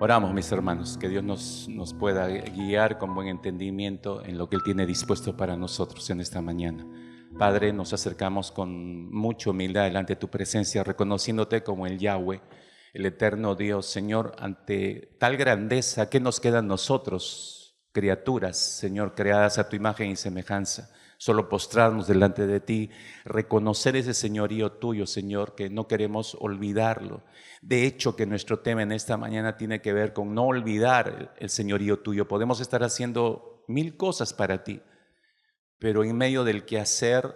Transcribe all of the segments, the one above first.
Oramos, mis hermanos, que Dios nos pueda guiar con buen entendimiento en lo que Él tiene dispuesto para nosotros en esta mañana. Padre, nos acercamos con mucha humildad delante de tu presencia, reconociéndote como el Yahweh, el eterno Dios. Señor, ante tal grandeza, ¿qué nos quedan nosotros, criaturas, Señor, creadas a tu imagen y semejanza? Solo postrarnos delante de ti, reconocer ese señorío tuyo, Señor, que no queremos olvidarlo. De hecho, que nuestro tema en esta mañana tiene que ver con no olvidar el señorío tuyo. Podemos estar haciendo mil cosas para ti, pero en medio del quehacer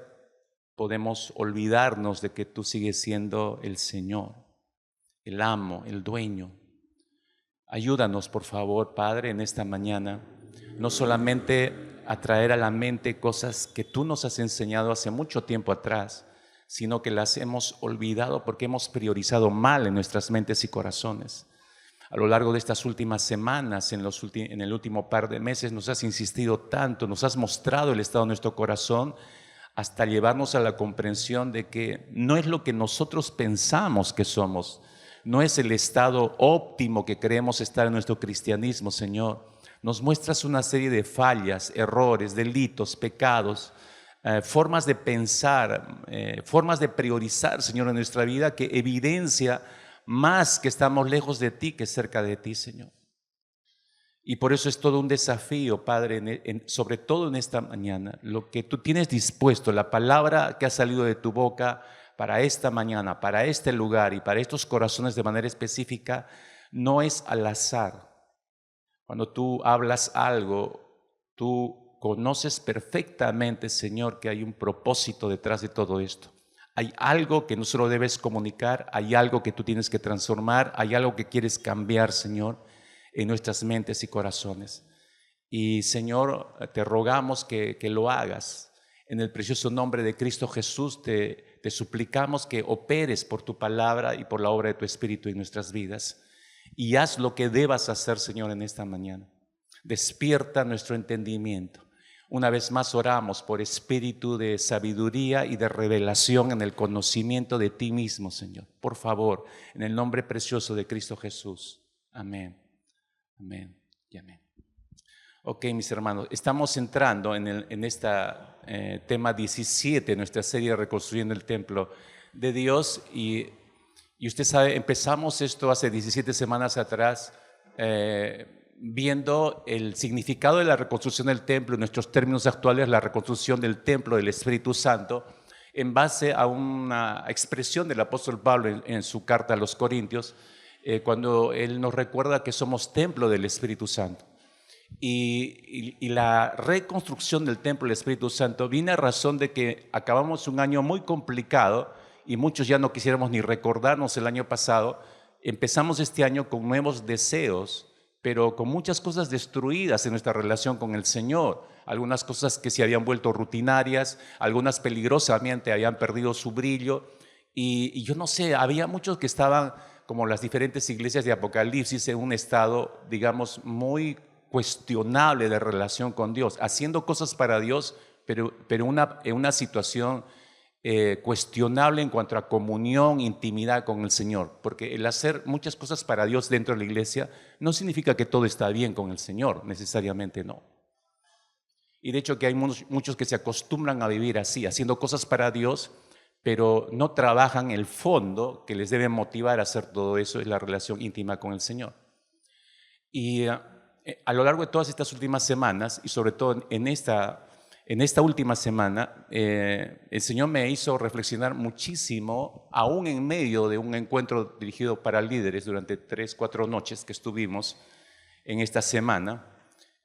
podemos olvidarnos de que tú sigues siendo el Señor, el amo, el dueño. Ayúdanos, por favor, Padre, en esta mañana, no solamente a traer a la mente cosas que tú nos has enseñado hace mucho tiempo atrás, sino que las hemos olvidado porque hemos priorizado mal en nuestras mentes y corazones. A lo largo de estas últimas semanas, en el último par de meses, nos has insistido tanto, nos has mostrado el estado de nuestro corazón, hasta llevarnos a la comprensión de que no es lo que nosotros pensamos que somos, no es el estado óptimo que creemos estar en nuestro cristianismo, Señor. Nos muestras una serie de fallas, errores, delitos, pecados, formas de pensar, formas de priorizar, Señor, en nuestra vida que evidencia más que estamos lejos de ti que cerca de ti, Señor. Y por eso es todo un desafío, Padre, sobre todo en esta mañana, lo que tú tienes dispuesto, la palabra que ha salido de tu boca para esta mañana, para este lugar y para estos corazones de manera específica, no es al azar. Cuando tú hablas algo, tú conoces perfectamente, Señor, que hay un propósito detrás de todo esto. Hay algo que no solo debes comunicar, hay algo que tú tienes que transformar, hay algo que quieres cambiar, Señor, en nuestras mentes y corazones. Y, Señor, te rogamos que lo hagas. En el precioso nombre de Cristo Jesús te suplicamos que operes por tu palabra y por la obra de tu Espíritu en nuestras vidas. Y haz lo que debas hacer, Señor, en esta mañana. Despierta nuestro entendimiento. Una vez más oramos por espíritu de sabiduría y de revelación en el conocimiento de ti mismo, Señor. Por favor, en el nombre precioso de Cristo Jesús. Amén. Amén y amén. Ok, mis hermanos, estamos entrando en este tema 17, nuestra serie Reconstruyendo el Templo de Dios. Y usted sabe, empezamos esto hace 17 semanas atrás, viendo el significado de la reconstrucción del templo, en nuestros términos actuales, la reconstrucción del templo del Espíritu Santo, en base a una expresión del apóstol Pablo en su carta a los Corintios, cuando él nos recuerda que somos templo del Espíritu Santo. Y la reconstrucción del templo del Espíritu Santo viene a razón de que acabamos un año muy complicado, y muchos ya no quisiéramos ni recordarnos el año pasado. Empezamos este año con nuevos deseos, pero con muchas cosas destruidas en nuestra relación con el Señor. Algunas cosas que se habían vuelto rutinarias, algunas peligrosamente habían perdido su brillo. Y yo no sé, había muchos que estaban, como las diferentes iglesias de Apocalipsis, en un estado, digamos, muy cuestionable de relación con Dios, haciendo cosas para Dios, pero en una situación cuestionable en cuanto a comunión, intimidad con el Señor, porque el hacer muchas cosas para Dios dentro de la iglesia no significa que todo está bien con el Señor, necesariamente no. Y de hecho que hay muchos que se acostumbran a vivir así, haciendo cosas para Dios, pero no trabajan el fondo que les debe motivar a hacer todo eso, es la relación íntima con el Señor. Y a lo largo de todas estas últimas semanas, y sobre todo en esta última semana, el Señor me hizo reflexionar muchísimo, aún en medio de un encuentro dirigido para líderes durante 3-4 noches que estuvimos en esta semana,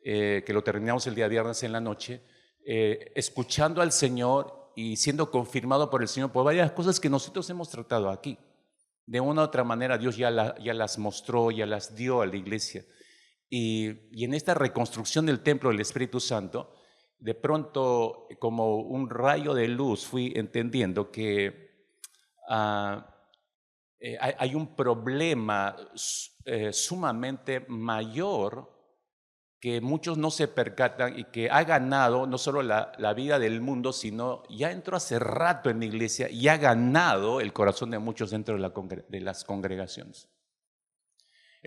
que lo terminamos el día viernes en la noche, escuchando al Señor y siendo confirmado por el Señor por varias cosas que nosotros hemos tratado aquí. De una u otra manera Dios ya las mostró, ya las dio a la iglesia. Y en esta reconstrucción del templo del Espíritu Santo, de pronto, como un rayo de luz, fui entendiendo que hay un problema sumamente mayor que muchos no se percatan y que ha ganado no solo la vida del mundo, sino ya entró hace rato en la iglesia y ha ganado el corazón de muchos dentro de las congregaciones.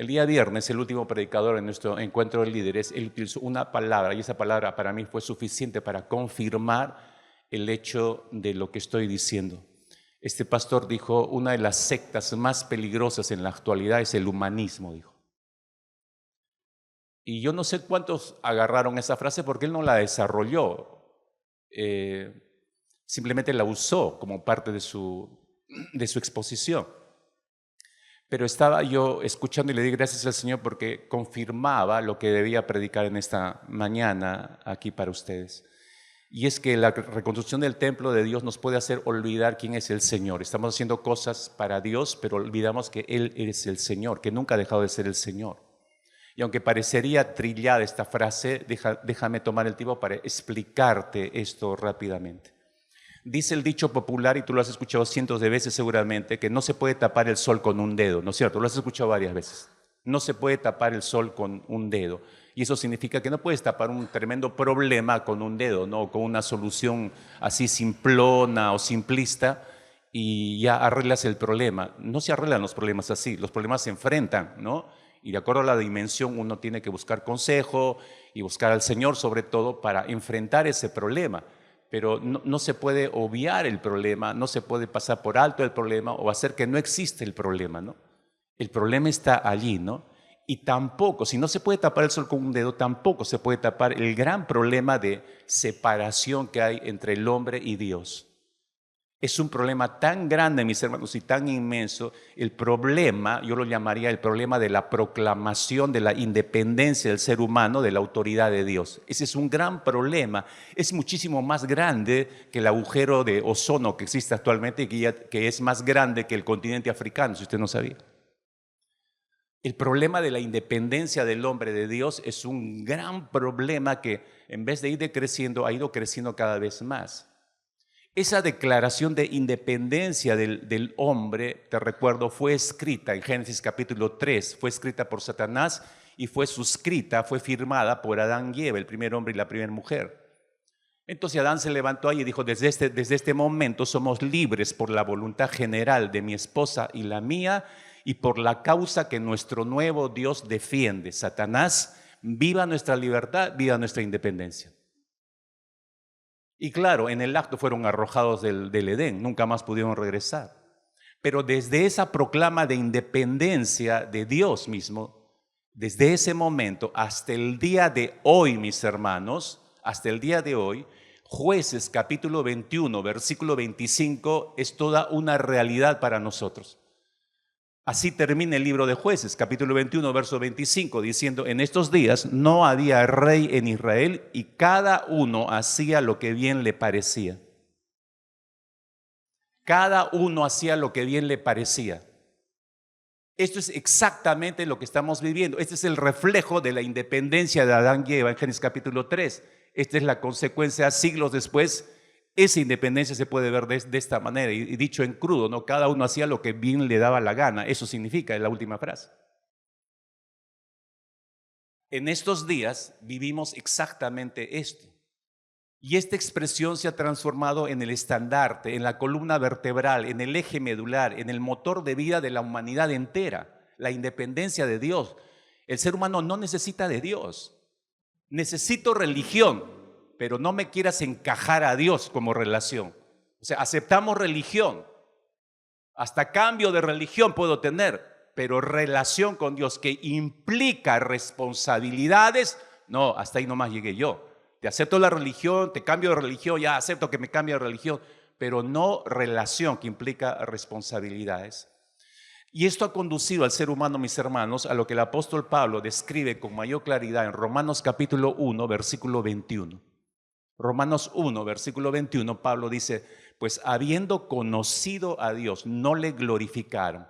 El día viernes, el último predicador en nuestro encuentro de líderes, él utilizó una palabra, y esa palabra para mí fue suficiente para confirmar el hecho de lo que estoy diciendo. Este pastor dijo, una de las sectas más peligrosas en la actualidad es el humanismo, dijo. Y yo no sé cuántos agarraron esa frase porque él no la desarrolló, simplemente la usó como parte de su exposición. Pero estaba yo escuchando y le di gracias al Señor porque confirmaba lo que debía predicar en esta mañana aquí para ustedes. Y es que la reconstrucción del templo de Dios nos puede hacer olvidar quién es el Señor. Estamos haciendo cosas para Dios, pero olvidamos que Él es el Señor, que nunca ha dejado de ser el Señor. Y aunque parecería trillada esta frase, déjame tomar el tiempo para explicarte esto rápidamente. Dice el dicho popular, y tú lo has escuchado cientos de veces seguramente, que no se puede tapar el sol con un dedo, ¿no es cierto? Lo has escuchado varias veces. No se puede tapar el sol con un dedo. Y eso significa que no puedes tapar un tremendo problema con un dedo, ¿no? Con una solución así simplona o simplista y ya arreglas el problema. No se arreglan los problemas así, los problemas se enfrentan, ¿no? Y de acuerdo a la dimensión uno tiene que buscar consejo y buscar al Señor sobre todo para enfrentar ese problema. Pero no se puede obviar el problema, no se puede pasar por alto el problema o hacer que no existe el problema, ¿no? El problema está allí, ¿no? Y tampoco, si no se puede tapar el sol con un dedo, tampoco se puede tapar el gran problema de separación que hay entre el hombre y Dios. Es un problema tan grande, mis hermanos, y tan inmenso. El problema, yo lo llamaría el problema de la proclamación de la independencia del ser humano de la autoridad de Dios. Ese es un gran problema. Es muchísimo más grande que el agujero de ozono que existe actualmente y que es más grande que el continente africano, si usted no sabía. El problema de la independencia del hombre de Dios es un gran problema que en vez de ir decreciendo, ha ido creciendo cada vez más. Esa declaración de independencia del hombre, te recuerdo, fue escrita en Génesis capítulo 3, fue escrita por Satanás y fue suscrita, fue firmada por Adán y Eva, el primer hombre y la primera mujer. Entonces Adán se levantó ahí y dijo, desde este momento somos libres por la voluntad general de mi esposa y la mía y por la causa que nuestro nuevo Dios defiende. Satanás, viva nuestra libertad, viva nuestra independencia. Y claro, en el acto fueron arrojados del Edén, nunca más pudieron regresar. Pero desde esa proclama de independencia de Dios mismo, desde ese momento hasta el día de hoy, mis hermanos, hasta el día de hoy, Jueces capítulo 21, versículo 25, es toda una realidad para nosotros. Así termina el libro de Jueces, capítulo 21, verso 25, diciendo, en estos días no había rey en Israel y cada uno hacía lo que bien le parecía. Cada uno hacía lo que bien le parecía. Esto es exactamente lo que estamos viviendo. Este es el reflejo de la independencia de Adán y Eva en Génesis capítulo 3. Esta es la consecuencia siglos después. Esa independencia se puede ver de esta manera y dicho en crudo, ¿no? Cada uno hacía lo que bien le daba la gana. Eso significa la última frase. En estos días vivimos exactamente esto. Y esta expresión se ha transformado en el estandarte, en la columna vertebral, en el eje medular, en el motor de vida de la humanidad entera, la independencia de Dios. El ser humano no necesita de Dios. Necesito religión, pero no me quieras encajar a Dios como relación. O sea, aceptamos religión. Hasta cambio de religión puedo tener, pero relación con Dios que implica responsabilidades, no, hasta ahí nomás llegué yo. Te acepto la religión, te cambio de religión, ya acepto que me cambie de religión, pero no relación que implica responsabilidades. Y esto ha conducido al ser humano, mis hermanos, a lo que el apóstol Pablo describe con mayor claridad en Romanos capítulo 1, versículo 21. Romanos 1, versículo 21, Pablo dice, pues habiendo conocido a Dios, no le glorificaron.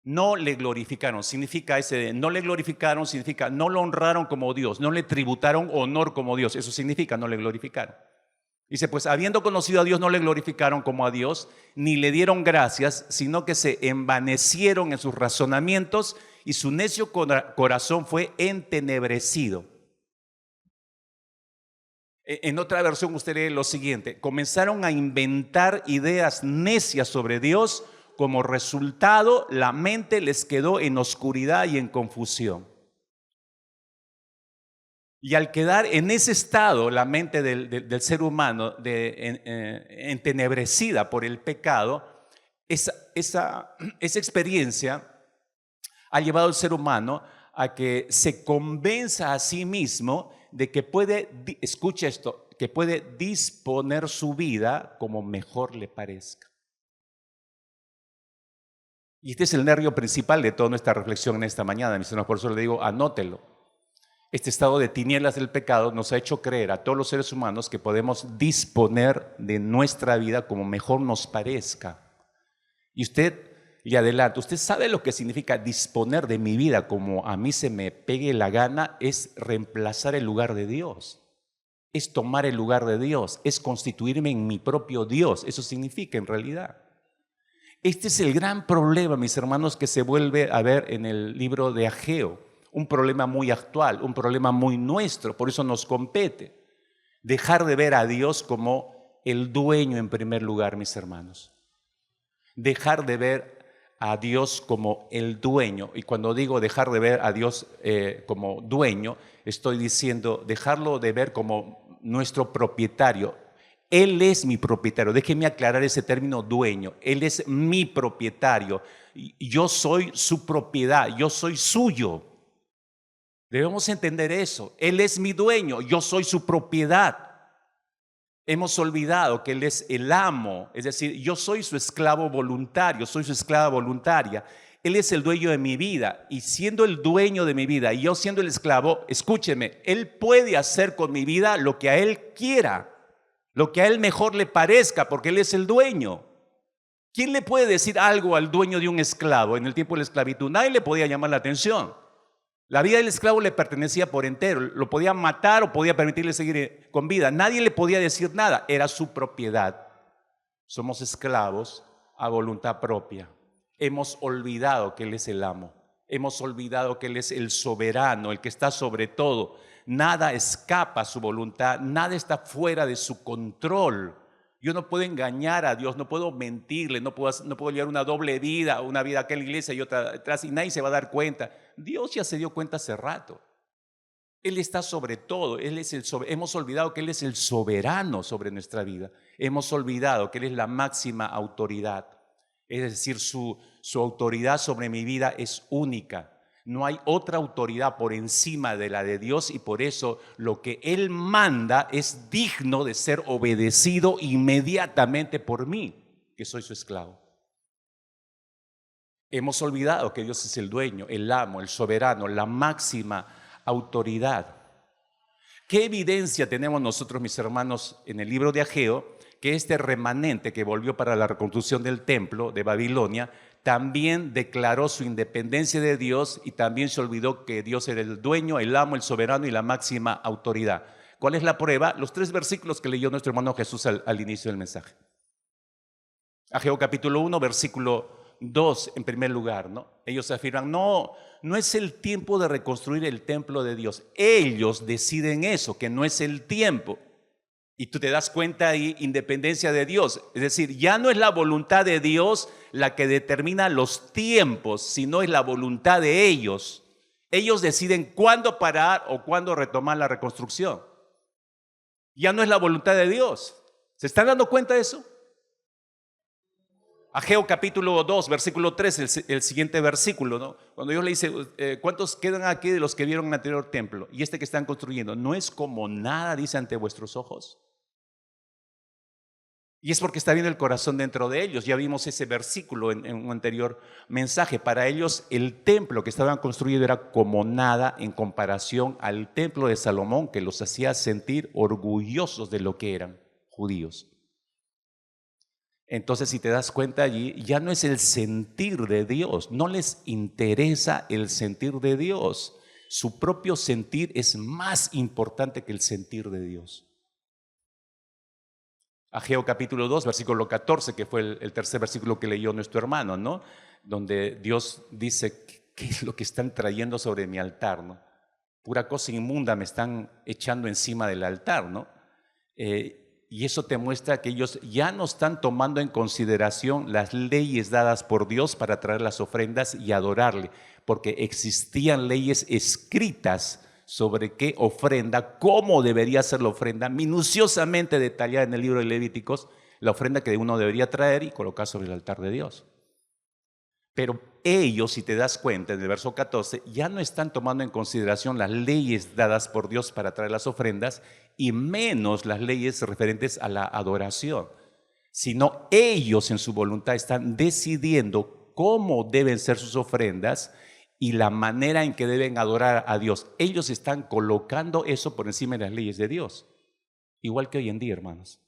No le glorificaron, significa no le glorificaron, significa no lo honraron como Dios, no le tributaron honor como Dios, eso significa no le glorificaron. Dice, pues habiendo conocido a Dios, no le glorificaron como a Dios, ni le dieron gracias, sino que se envanecieron en sus razonamientos y su necio corazón fue entenebrecido. En otra versión usted lee lo siguiente, comenzaron a inventar ideas necias sobre Dios, como resultado, la mente les quedó en oscuridad y en confusión. Y al quedar en ese estado, la mente del ser humano entenebrecida por el pecado, esa experiencia ha llevado al ser humano a que se convenza a sí mismo de que puede, escucha esto, que puede disponer su vida como mejor le parezca. Y este es el nervio principal de toda nuestra reflexión en esta mañana, mis hermanos, por eso le digo, anótelo. Este estado de tinieblas del pecado nos ha hecho creer a todos los seres humanos que podemos disponer de nuestra vida como mejor nos parezca. Y usted, le adelanto, usted sabe lo que significa disponer de mi vida como a mí se me pegue la gana, es reemplazar el lugar de Dios, es tomar el lugar de Dios, es constituirme en mi propio Dios, eso significa en realidad. Este es el gran problema, mis hermanos, que se vuelve a ver en el libro de Ageo, un problema muy actual, un problema muy nuestro, por eso nos compete. Dejar de ver a Dios como el dueño en primer lugar, mis hermanos. Dejar de ver a Dios como el dueño. Y cuando digo dejar de ver a Dios como dueño, estoy diciendo dejarlo de ver como nuestro propietario. Él es mi propietario. Déjenme aclarar ese término dueño. Él es mi propietario. Yo soy su propiedad, yo soy suyo. Debemos entender eso. Él es mi dueño, yo soy su propiedad. Hemos olvidado que Él es el amo, es decir, yo soy su esclavo voluntario, soy su esclava voluntaria. Él es el dueño de mi vida y siendo el dueño de mi vida y yo siendo el esclavo, escúcheme, Él puede hacer con mi vida lo que a Él quiera, lo que a Él mejor le parezca, porque Él es el dueño. ¿Quién le puede decir algo al dueño de un esclavo en el tiempo de la esclavitud? Nadie le podía llamar la atención. La vida del esclavo le pertenecía por entero, lo podía matar o podía permitirle seguir con vida. Nadie le podía decir nada, era su propiedad. Somos esclavos a voluntad propia. Hemos olvidado que Él es el amo, hemos olvidado que Él es el soberano, el que está sobre todo. Nada escapa a su voluntad, nada está fuera de su control. Yo no puedo engañar a Dios, no puedo mentirle, no puedo llevar una doble vida, una vida acá en la iglesia y otra atrás y nadie se va a dar cuenta. Dios ya se dio cuenta hace rato. Él está sobre todo, hemos olvidado que Él es el soberano sobre nuestra vida. Hemos olvidado que Él es la máxima autoridad. Es decir, su autoridad sobre mi vida es única. No hay otra autoridad por encima de la de Dios y por eso lo que Él manda es digno de ser obedecido inmediatamente por mí, que soy su esclavo. Hemos olvidado que Dios es el dueño, el amo, el soberano, la máxima autoridad. ¿Qué evidencia tenemos nosotros, mis hermanos, en el libro de Ageo? Que este remanente que volvió para la reconstrucción del templo de Babilonia también declaró su independencia de Dios y también se olvidó que Dios era el dueño, el amo, el soberano y la máxima autoridad. ¿Cuál es la prueba? Los 3 versículos que leyó nuestro hermano Jesús al inicio del mensaje. Ageo capítulo 1, versículo 2 en primer lugar, ¿no? Ellos afirman, no es el tiempo de reconstruir el templo de Dios. Ellos deciden eso, que no es el tiempo. Y tú te das cuenta ahí, independencia de Dios. Es decir, ya no es la voluntad de Dios la que determina los tiempos, sino es la voluntad de ellos. Ellos deciden cuándo parar o cuándo retomar la reconstrucción. Ya no es la voluntad de Dios. ¿Se están dando cuenta de eso? Ageo capítulo 2, versículo 3, el siguiente versículo, ¿no? Cuando Dios le dice, ¿cuántos quedan aquí de los que vieron el anterior templo? Y este que están construyendo, ¿no es como nada, dice, ante vuestros ojos? Y es porque está viendo el corazón dentro de ellos. Ya vimos ese versículo en un anterior mensaje. Para ellos el templo que estaban construyendo era como nada en comparación al templo de Salomón, que los hacía sentir orgullosos de lo que eran judíos. Entonces, si te das cuenta allí, ya no es el sentir de Dios, no les interesa el sentir de Dios. Su propio sentir es más importante que el sentir de Dios. Ageo capítulo 2, versículo 14, que fue el tercer versículo que leyó nuestro hermano, ¿no? Donde Dios dice, ¿qué es lo que están trayendo sobre mi altar, ¿no? Pura cosa inmunda me están echando encima del altar, ¿no? Y eso te muestra que ellos ya no están tomando en consideración las leyes dadas por Dios para traer las ofrendas y adorarle, porque existían leyes escritas sobre qué ofrenda, cómo debería ser la ofrenda, minuciosamente detallada en el libro de Levíticos, la ofrenda que uno debería traer y colocar sobre el altar de Dios. Pero ellos, si te das cuenta, en el verso 14, ya no están tomando en consideración las leyes dadas por Dios para traer las ofrendas y menos las leyes referentes a la adoración, sino ellos en su voluntad están decidiendo cómo deben ser sus ofrendas y la manera en que deben adorar a Dios. Ellos están colocando eso por encima de las leyes de Dios, igual que hoy en día, hermanos.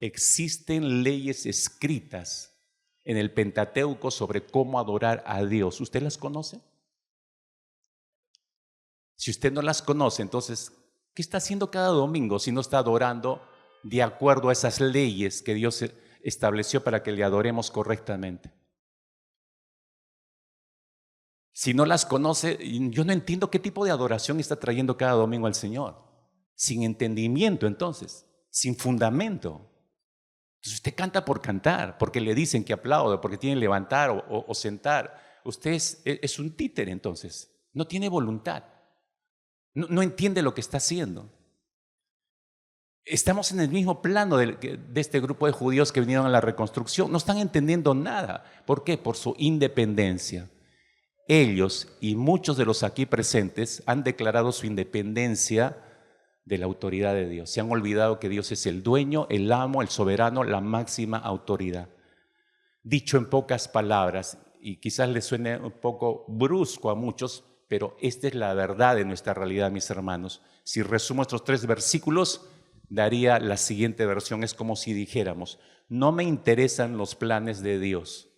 Existen leyes escritas en el Pentateuco sobre cómo adorar a Dios. ¿Usted las conoce? Si usted no las conoce, entonces, ¿qué está haciendo cada domingo si no está adorando de acuerdo a esas leyes que Dios estableció para que le adoremos correctamente? Si no las conoce, yo no entiendo qué tipo de adoración está trayendo cada domingo al Señor. Sin entendimiento, entonces, sin fundamento. Entonces usted canta por cantar, porque le dicen que aplaude, porque tiene que levantar o sentar. Usted es un títere, entonces. No tiene voluntad. No entiende lo que está haciendo. Estamos en el mismo plano de este grupo de judíos que vinieron a la reconstrucción. No están entendiendo nada. ¿Por qué? Por su independencia. Ellos y muchos de los aquí presentes han declarado su independencia de la autoridad de Dios. Se han olvidado que Dios es el dueño, el amo, el soberano, la máxima autoridad. Dicho en pocas palabras, y quizás les suene un poco brusco a muchos, pero esta es la verdad de nuestra realidad, mis hermanos. Si resumo estos 3 versículos, daría la siguiente versión. Es como si dijéramos: no me interesan los planes de Dios,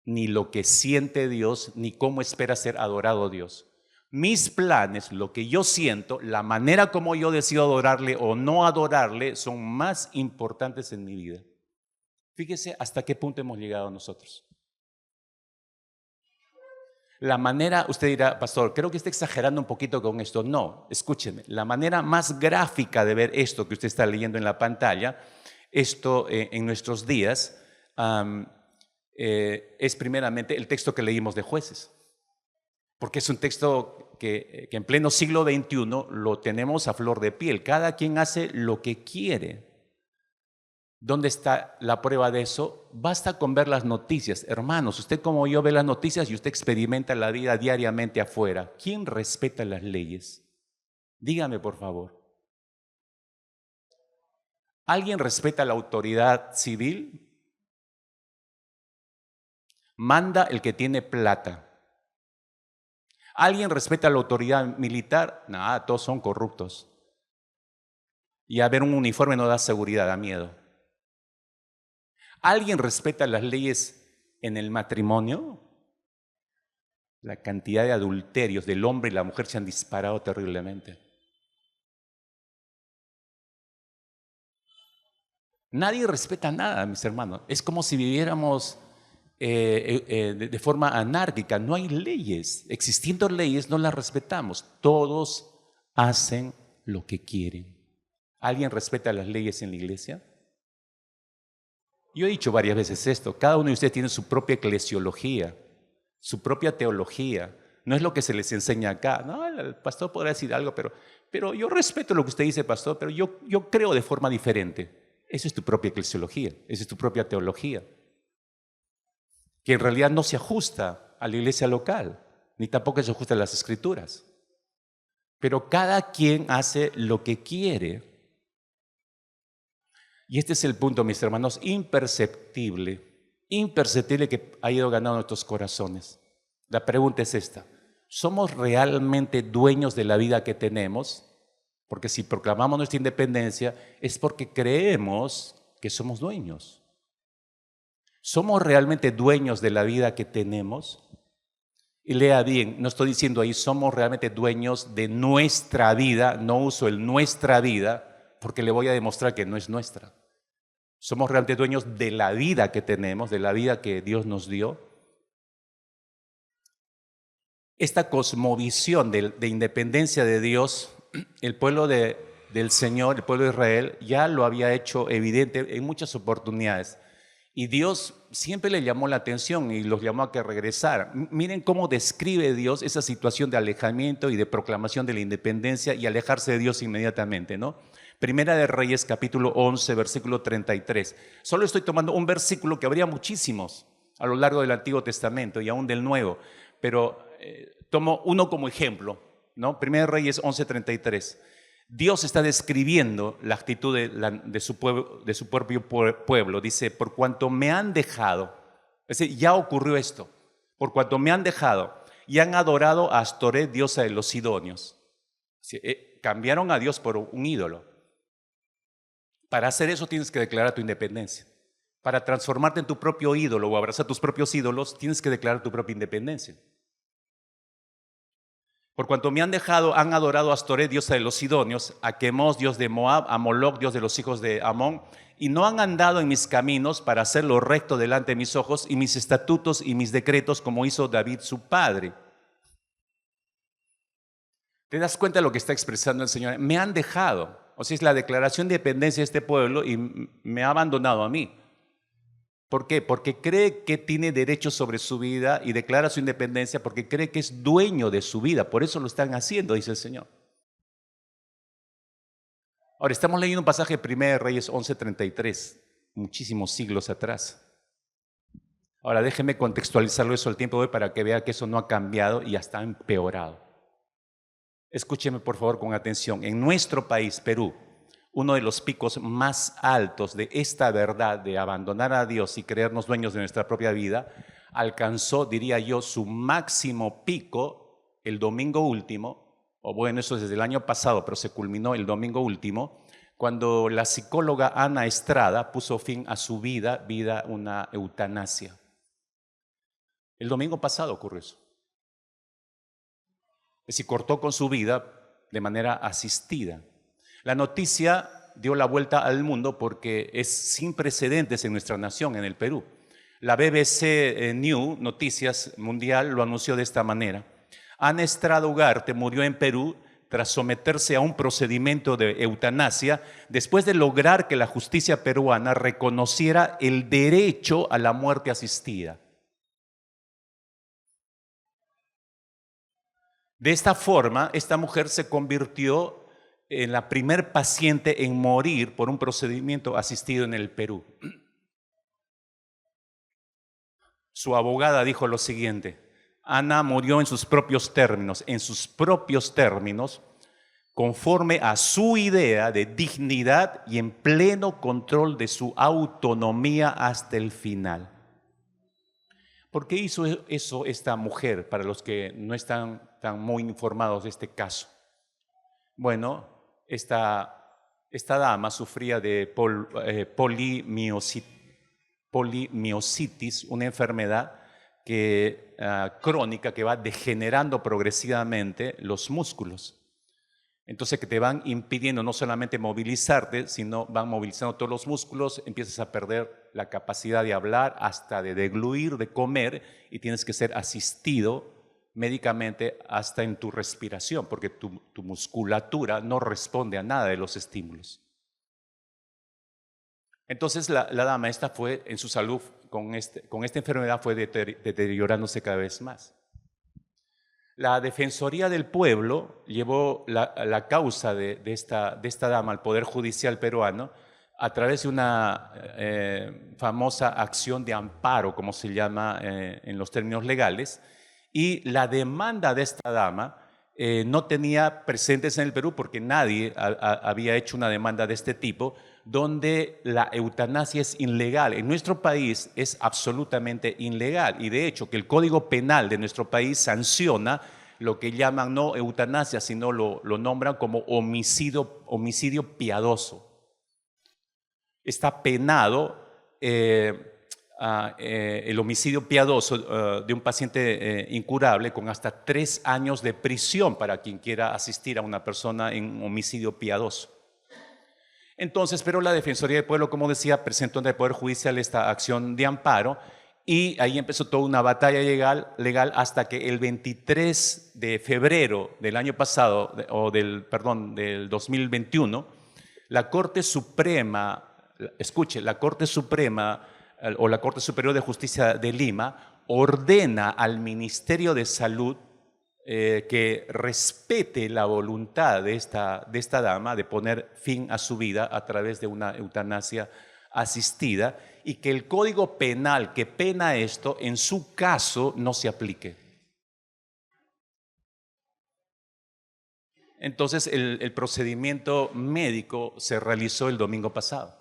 ni lo que siente Dios, ni cómo espera ser adorado Dios. Mis planes, lo que yo siento, la manera como yo decido adorarle o no adorarle, son más importantes en mi vida. Fíjese hasta qué punto hemos llegado nosotros. La manera, usted dirá: pastor, creo que está exagerando un poquito con esto. No, escúcheme, la manera más gráfica de ver esto que usted está leyendo en la pantalla, esto en nuestros días, es primeramente el texto que leímos de Jueces. Porque es un texto que en pleno siglo XXI lo tenemos a flor de piel. Cada quien hace lo que quiere. ¿Dónde está la prueba de eso? Basta con ver las noticias. Hermanos, usted como yo ve las noticias y usted experimenta la vida diariamente afuera. ¿Quién respeta las leyes? Dígame, por favor. ¿Alguien respeta la autoridad civil? Manda el que tiene plata. ¿Alguien respeta la autoridad militar? Nada, todos son corruptos. Y a ver un uniforme no da seguridad, da miedo. ¿Alguien respeta las leyes en el matrimonio? La cantidad de adulterios del hombre y la mujer se han disparado terriblemente. Nadie respeta nada, mis hermanos. Es como si viviéramos de forma anárquica. No hay leyes. Existiendo leyes, no las respetamos. Todos hacen lo que quieren. ¿Alguien respeta las leyes en la iglesia? Yo he dicho varias veces esto. Cada uno de ustedes tiene su propia eclesiología, su propia teología. No es lo que se les enseña acá. No, el pastor podrá decir algo, pero yo respeto lo que usted dice, pastor, pero yo creo de forma diferente. Esa es tu propia eclesiología, esa es tu propia teología, que en realidad no se ajusta a la iglesia local, ni tampoco se ajusta a las escrituras. Pero cada quien hace lo que quiere. Y este es el punto, mis hermanos, imperceptible que ha ido ganando nuestros corazones. La pregunta es esta: ¿somos realmente dueños de la vida que tenemos? Porque si proclamamos nuestra independencia es porque creemos que somos dueños. ¿Somos realmente dueños de la vida que tenemos? Y lea bien, no estoy diciendo ahí somos realmente dueños de nuestra vida, no uso el nuestra vida porque le voy a demostrar que no es nuestra. Somos realmente dueños de la vida que tenemos, de la vida que Dios nos dio. Esta cosmovisión de independencia de Dios, el pueblo de del Señor, el pueblo de Israel, ya lo había hecho evidente en muchas oportunidades. Y Dios siempre le llamó la atención y los llamó a que regresaran. Miren cómo describe Dios esa situación de alejamiento y de proclamación de la independencia y alejarse de Dios inmediatamente, ¿no? Primera de Reyes, capítulo 11, versículo 33. Solo estoy tomando un versículo que habría muchísimos a lo largo del Antiguo Testamento y aún del Nuevo, pero tomo uno como ejemplo, ¿no? Primera de Reyes 11, 33. Dios está describiendo la actitud de su propio pueblo. Dice, por cuanto me han dejado, es decir, ya ocurrió esto, por cuanto me han dejado y han adorado a Astoret, diosa de los sidonios. Cambiaron a Dios por un ídolo. Para hacer eso tienes que declarar tu independencia. Para transformarte en tu propio ídolo o abrazar tus propios ídolos, tienes que declarar tu propia independencia. Por cuanto me han dejado, han adorado a Astoret, diosa de los sidonios, a Quemos, dios de Moab, a Moloc, dios de los hijos de Amón, y no han andado en mis caminos para hacer lo recto delante de mis ojos y mis estatutos y mis decretos como hizo David su padre. ¿Te das cuenta de lo que está expresando el Señor? Me han dejado. O sea, es la declaración de dependencia de este pueblo y me ha abandonado a mí. ¿Por qué? Porque cree que tiene derechos sobre su vida y declara su independencia porque cree que es dueño de su vida. Por eso lo están haciendo, dice el Señor. Ahora, estamos leyendo un pasaje de 1 Reyes 11:33, muchísimos siglos atrás. Ahora, déjeme contextualizarlo eso al tiempo de hoy para que vea que eso no ha cambiado y hasta ha empeorado. Escúcheme, por favor, con atención. En nuestro país, Perú, uno de los picos más altos de esta verdad de abandonar a Dios y creernos dueños de nuestra propia vida, alcanzó, diría yo, su máximo pico el domingo último, o bueno, eso es desde el año pasado, pero se culminó el domingo último, cuando la psicóloga Ana Estrada puso fin a su vida, una eutanasia. El domingo pasado ocurrió eso. Es decir, cortó con su vida de manera asistida. La noticia dio la vuelta al mundo porque es sin precedentes en nuestra nación, en el Perú. La BBC News, Noticias Mundial, lo anunció de esta manera. Ana Estrada Ugarte murió en Perú tras someterse a un procedimiento de eutanasia después de lograr que la justicia peruana reconociera el derecho a la muerte asistida. De esta forma, esta mujer se convirtió en la primer paciente en morir por un procedimiento asistido en el Perú. Su abogada dijo lo siguiente: Ana murió en sus propios términos, conforme a su idea de dignidad y en pleno control de su autonomía hasta el final. ¿Por qué hizo eso esta mujer, para los que no están tan muy informados de este caso? Bueno, esta dama sufría de polimiositis, una enfermedad crónica que va degenerando progresivamente los músculos. Entonces, que te van impidiendo no solamente movilizarte, sino van movilizando todos los músculos, empiezas a perder la capacidad de hablar, hasta de degluir, de comer, y tienes que ser asistido médicamente hasta en tu respiración, porque tu musculatura no responde a nada de los estímulos. Entonces la dama esta fue, en su salud con esta enfermedad, fue deteriorándose cada vez más. La Defensoría del Pueblo llevó la causa de esta dama al Poder Judicial peruano a través de una famosa acción de amparo, como se llama en los términos legales, y la demanda de esta dama no tenía precedentes en el Perú porque nadie había hecho una demanda de este tipo, donde la eutanasia es ilegal. En nuestro país es absolutamente ilegal, y de hecho que el Código Penal de nuestro país sanciona lo que llaman no eutanasia, sino lo nombran como homicidio piadoso. Está penado el homicidio piadoso de un paciente incurable con hasta 3 años de prisión para quien quiera asistir a una persona en homicidio piadoso. Entonces, pero la Defensoría del Pueblo, como decía, presentó ante el Poder Judicial esta acción de amparo Y ahí empezó toda una batalla legal hasta que el 23 de febrero del año pasado, del 2021, la Corte Suprema, escuche, la Corte Suprema o la Corte Superior de Justicia de Lima ordena al Ministerio de Salud que respete la voluntad de esta dama de poner fin a su vida a través de una eutanasia asistida, y que el Código Penal que pena esto, en su caso, no se aplique. Entonces, el procedimiento médico se realizó el domingo pasado,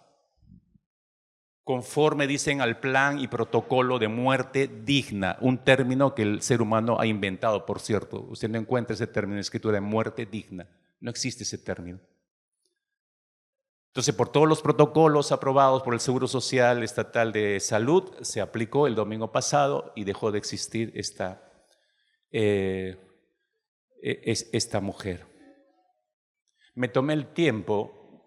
conforme, dicen, al plan y protocolo de muerte digna, un término que el ser humano ha inventado, por cierto. Usted no encuentra ese término en escritura de muerte digna, no existe ese término. Entonces, por todos los protocolos aprobados por el Seguro Social Estatal de Salud, se aplicó el domingo pasado y dejó de existir esta mujer. Me tomé el tiempo,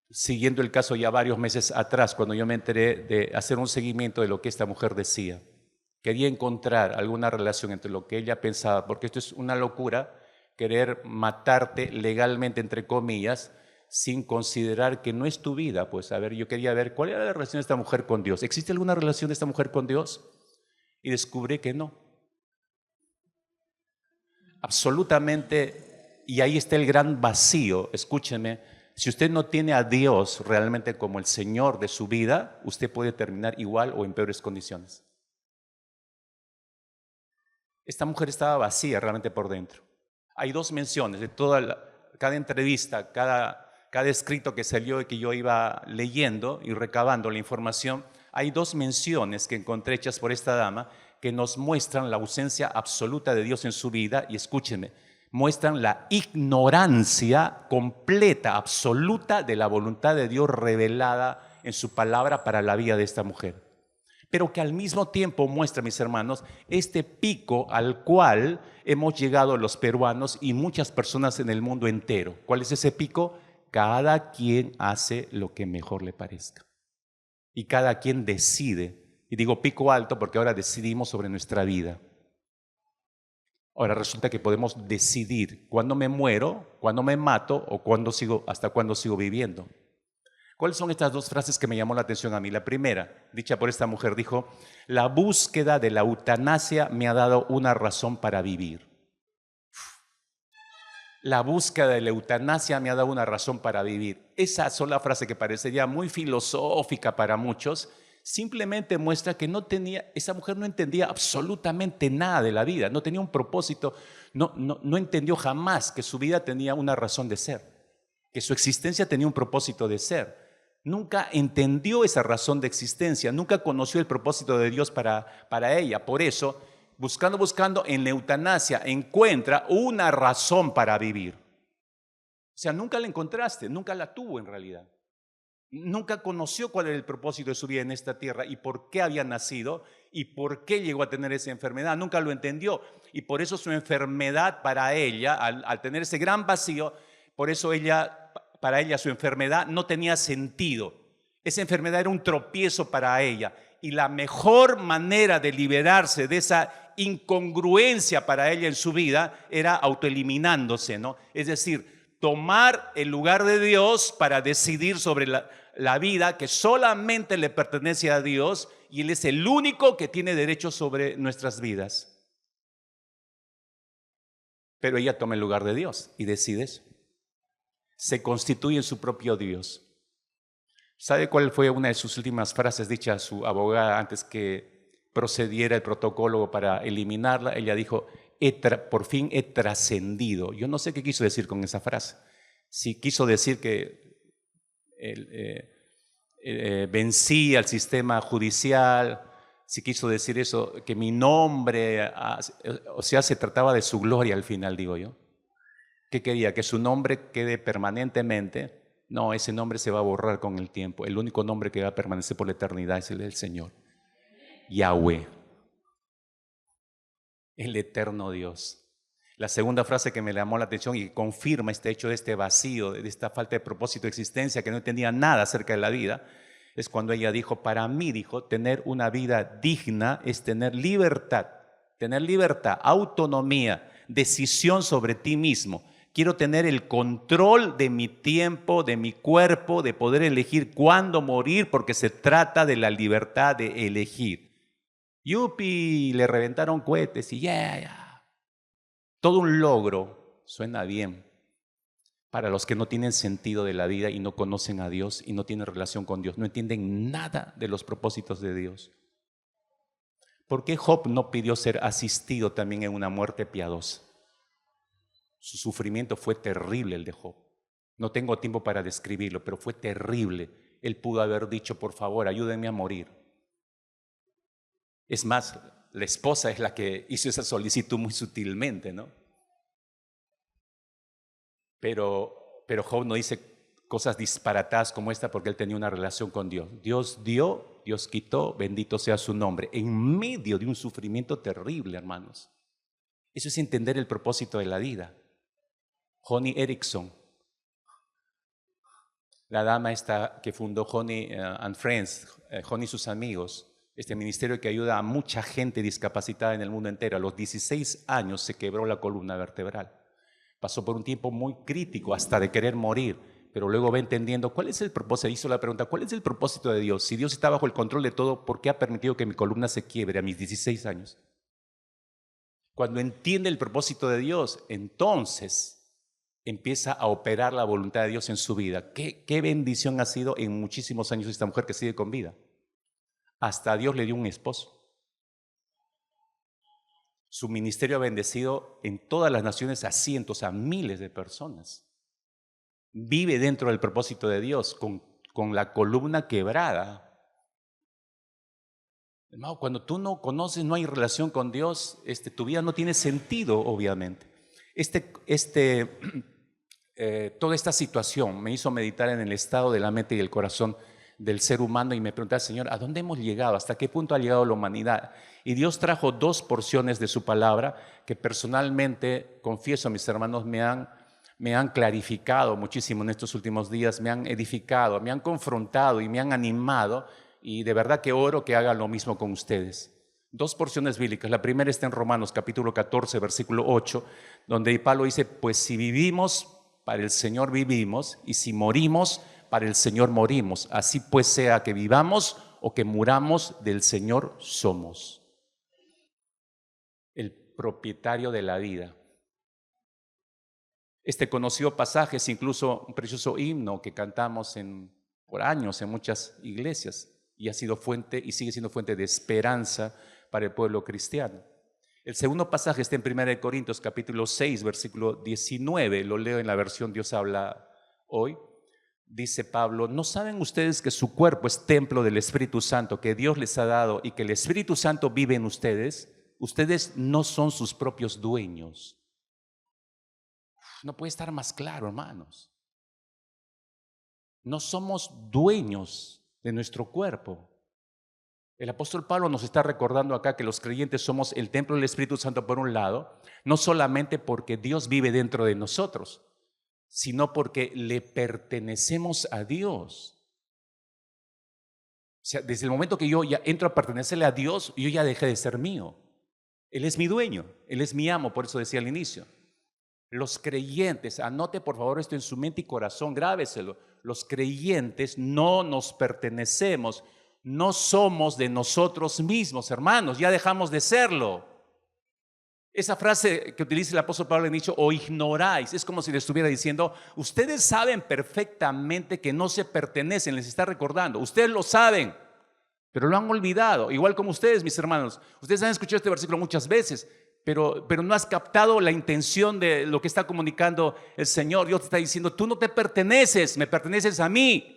siguiendo el caso ya varios meses atrás, cuando yo me enteré, de hacer un seguimiento de lo que esta mujer decía. Quería encontrar alguna relación entre lo que ella pensaba, porque esto es una locura, querer matarte legalmente, entre comillas, sin considerar que no es tu vida. Pues a ver, yo quería ver cuál era la relación de esta mujer con Dios. ¿Existe alguna relación de esta mujer con Dios? Y descubrí que no. Absolutamente, y ahí está el gran vacío. Escúcheme, si usted no tiene a Dios realmente como el Señor de su vida, usted puede terminar igual o en peores condiciones. Esta mujer estaba vacía realmente por dentro. Hay dos menciones de cada entrevista, cada escrito que salió y que yo iba leyendo y recabando la información. Hay dos menciones que encontré hechas por esta dama que nos muestran la ausencia absoluta de Dios en su vida, y escúchenme, muestran la ignorancia completa, absoluta de la voluntad de Dios revelada en su palabra para la vida de esta mujer. Pero que al mismo tiempo muestra, mis hermanos, este pico al cual hemos llegado los peruanos y muchas personas en el mundo entero. ¿Cuál es ese pico? Cada quien hace lo que mejor le parezca. Y cada quien decide. Y digo pico alto porque ahora decidimos sobre nuestra vida. Ahora resulta que podemos decidir cuándo me muero, cuándo me mato o hasta cuándo sigo viviendo. ¿Cuáles son estas dos frases que me llamó la atención a mí? La primera, dicha por esta mujer, dijo: la búsqueda de la eutanasia me ha dado una razón para vivir. La búsqueda de la eutanasia me ha dado una razón para vivir. Esa sola frase, que parecería muy filosófica para muchos, simplemente muestra que esa mujer no entendía absolutamente nada de la vida, no tenía un propósito, no entendió jamás que su vida tenía una razón de ser, que su existencia tenía un propósito de ser. Nunca entendió esa razón de existencia, nunca conoció el propósito de Dios para ella. Por eso, buscando en la eutanasia, encuentra una razón para vivir. O sea, nunca la encontraste, nunca la tuvo en realidad. Nunca conoció cuál era el propósito de su vida en esta tierra y por qué había nacido y por qué llegó a tener esa enfermedad. Nunca lo entendió, y por eso su enfermedad para ella, al tener ese gran vacío, por eso para ella su enfermedad no tenía sentido. Esa enfermedad era un tropiezo para ella, y la mejor manera de liberarse de esa incongruencia para ella en su vida era autoeliminándose, ¿no? Es decir, tomar el lugar de Dios para decidir sobre la vida que solamente le pertenece a Dios, y Él es el único que tiene derecho sobre nuestras vidas. Pero ella toma el lugar de Dios y decide eso. Se constituye en su propio Dios. ¿Sabe cuál fue una de sus últimas frases dicha a su abogada antes que procediera el protocolo para eliminarla? Ella dijo: por fin he trascendido. Yo no sé qué quiso decir con esa frase. Si quiso decir que vencí al sistema judicial, si quiso decir eso, que mi nombre, o sea, se trataba de su gloria al final, digo yo. ¿Qué quería? ¿Que su nombre quede permanentemente? No, ese nombre se va a borrar con el tiempo. El único nombre que va a permanecer por la eternidad es el del Señor, Yahweh, el eterno Dios. La segunda frase que me llamó la atención y confirma este hecho de este vacío, de esta falta de propósito de existencia, que no entendía nada acerca de la vida, Es cuando ella dijo, para mí, dijo, tener una vida digna es tener libertad, autonomía, decisión sobre ti mismo. Quiero tener el control de mi tiempo, de mi cuerpo, de poder elegir cuándo morir, porque se trata de la libertad de elegir. Yupi, le reventaron cohetes y ya. Todo un logro, suena bien, para los que no tienen sentido de la vida y no conocen a Dios y no tienen relación con Dios, no entienden nada de los propósitos de Dios. ¿Por qué Job no pidió ser asistido también en una muerte piadosa? Su sufrimiento fue terrible, el de Job. No tengo tiempo para describirlo, pero fue terrible. Él pudo haber dicho, por favor, ayúdenme a morir. Es más, la esposa es la que hizo esa solicitud muy sutilmente, ¿no? Pero Job no dice cosas disparatadas como esta porque él tenía una relación con Dios. Dios dio, Dios quitó, bendito sea su nombre, en medio de un sufrimiento terrible, hermanos. Eso es entender el propósito de la vida. Joni Eareckson, la dama esta que fundó Joni and Friends, Joni y sus amigos, este ministerio que ayuda a mucha gente discapacitada en el mundo entero. A los 16 años se quebró la columna vertebral. Pasó por un tiempo muy crítico, hasta de querer morir, pero luego va entendiendo cuál es el propósito. Hizo la pregunta, ¿cuál es el propósito de Dios? Si Dios está bajo el control de todo, ¿por qué ha permitido que mi columna se quiebre a mis 16 años? Cuando entiende el propósito de Dios, entonces empieza a operar la voluntad de Dios en su vida. ¿Qué bendición ha sido en muchísimos años esta mujer que sigue con vida? Hasta Dios le dio un esposo. Su ministerio ha bendecido en todas las naciones a cientos, a miles de personas. Vive dentro del propósito de Dios con la columna quebrada. Hermano, cuando tú no conoces, no hay relación con Dios, tu vida no tiene sentido, obviamente. Toda esta situación me hizo meditar en el estado de la mente y el corazón del ser humano y me preguntaba, Señor, ¿a dónde hemos llegado? ¿Hasta qué punto ha llegado la humanidad? Y Dios trajo 2 porciones de su palabra que personalmente, confieso, mis hermanos, me han clarificado muchísimo en estos últimos días, me han edificado, me han confrontado y me han animado, y de verdad que oro que haga lo mismo con ustedes. 2 porciones bíblicas. La primera está en Romanos capítulo 14, versículo 8, donde Pablo dice, pues si vivimos, para el Señor vivimos, y si morimos, para el Señor morimos. Así pues sea que vivamos o que muramos, del Señor somos. El propietario de la vida. Este conocido pasaje es incluso un precioso himno que cantamos por años en muchas iglesias y ha sido fuente y sigue siendo fuente de esperanza para el pueblo cristiano. El segundo pasaje está en 1 Corintios capítulo 6, versículo 19, lo leo en la versión Dios habla hoy. Dice Pablo, ¿no saben ustedes que su cuerpo es templo del Espíritu Santo que Dios les ha dado y que el Espíritu Santo vive en ustedes? Ustedes no son sus propios dueños. No puede estar más claro, hermanos. No somos dueños de nuestro cuerpo. El apóstol Pablo nos está recordando acá que los creyentes somos el templo del Espíritu Santo por un lado, no solamente porque Dios vive dentro de nosotros, sino porque le pertenecemos a Dios. O sea, desde el momento que yo ya entro a pertenecerle a Dios, yo ya dejé de ser mío. Él es mi dueño, Él es mi amo, por eso decía al inicio. Los creyentes, anote por favor esto en su mente y corazón, grábeselo. Los creyentes no nos pertenecemos, no somos de nosotros mismos, hermanos, ya dejamos de serlo. Esa frase que utiliza el apóstol Pablo en dicho, o ignoráis, es como si le estuviera diciendo, ustedes saben perfectamente que no se pertenecen, les está recordando, ustedes lo saben, pero lo han olvidado, igual como ustedes, mis hermanos. Ustedes han escuchado este versículo muchas veces, pero no has captado la intención de lo que está comunicando el Señor. Dios te está diciendo, tú no te perteneces, me perteneces a mí.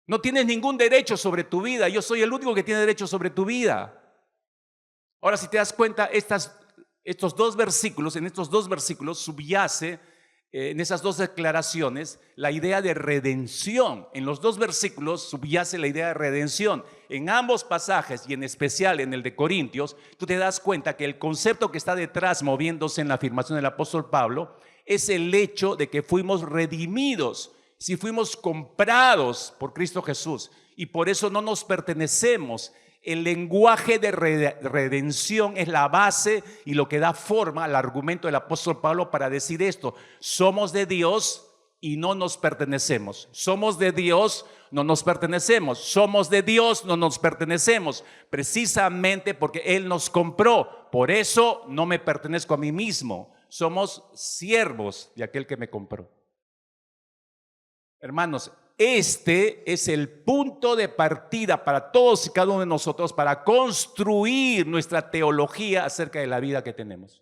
No tienes ningún derecho sobre tu vida, yo soy el único que tiene derecho sobre tu vida. Ahora, si te das cuenta, en estos dos versículos subyace, en esas 2 declaraciones, la idea de redención. En los 2 versículos subyace la idea de redención. En ambos pasajes, y en especial en el de Corintios, tú te das cuenta que el concepto que está detrás, moviéndose en la afirmación del apóstol Pablo, es el hecho de que fuimos redimidos. si fuimos comprados por Cristo Jesús y por eso no nos pertenecemos. El lenguaje de redención es la base y lo que da forma al argumento del apóstol Pablo para decir esto: somos de Dios y no nos pertenecemos. Somos de Dios, no nos pertenecemos. Somos de Dios, no nos pertenecemos. Precisamente porque Él nos compró. Por eso no me pertenezco a mí mismo. Somos siervos de aquel que me compró. Hermanos, este es el punto de partida para todos y cada uno de nosotros para construir nuestra teología acerca de la vida que tenemos.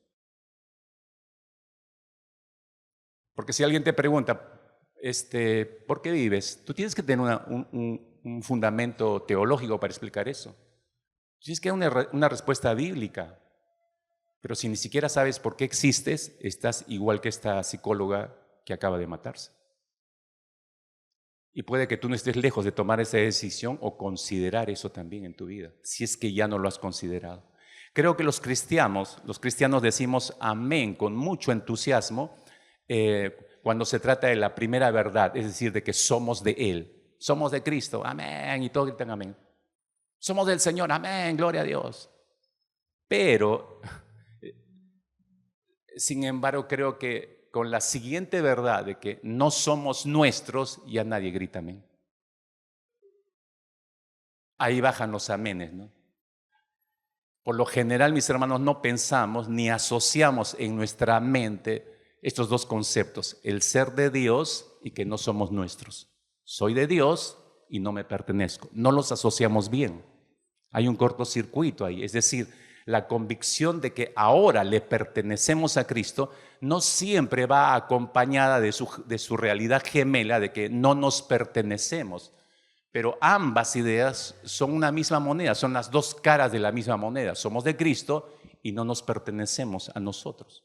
Porque si alguien te pregunta, ¿por qué vives? Tú tienes que tener un fundamento teológico para explicar eso. Tienes que dar una respuesta bíblica. Pero si ni siquiera sabes por qué existes, estás igual que esta psicóloga que acaba de matarse. Y puede que tú no estés lejos de tomar esa decisión o considerar eso también en tu vida, si es que ya no lo has considerado. Creo que los cristianos decimos amén con mucho entusiasmo cuando se trata de la primera verdad, es decir, de que somos de Él. Somos de Cristo, amén, y todos gritan amén. Somos del Señor, amén, gloria a Dios. Pero, sin embargo, creo que con la siguiente verdad de que no somos nuestros, ya nadie grita amén. Ahí bajan los amenes, ¿no? Por lo general, mis hermanos, no pensamos ni asociamos en nuestra mente estos dos conceptos: el ser de Dios y que no somos nuestros. Soy de Dios y no me pertenezco. No los asociamos bien. Hay un cortocircuito ahí, es decir, la convicción de que ahora le pertenecemos a Cristo no siempre va acompañada de su realidad gemela de que no nos pertenecemos. Pero ambas ideas son una misma moneda, son las dos caras de la misma moneda. Somos de Cristo y no nos pertenecemos a nosotros.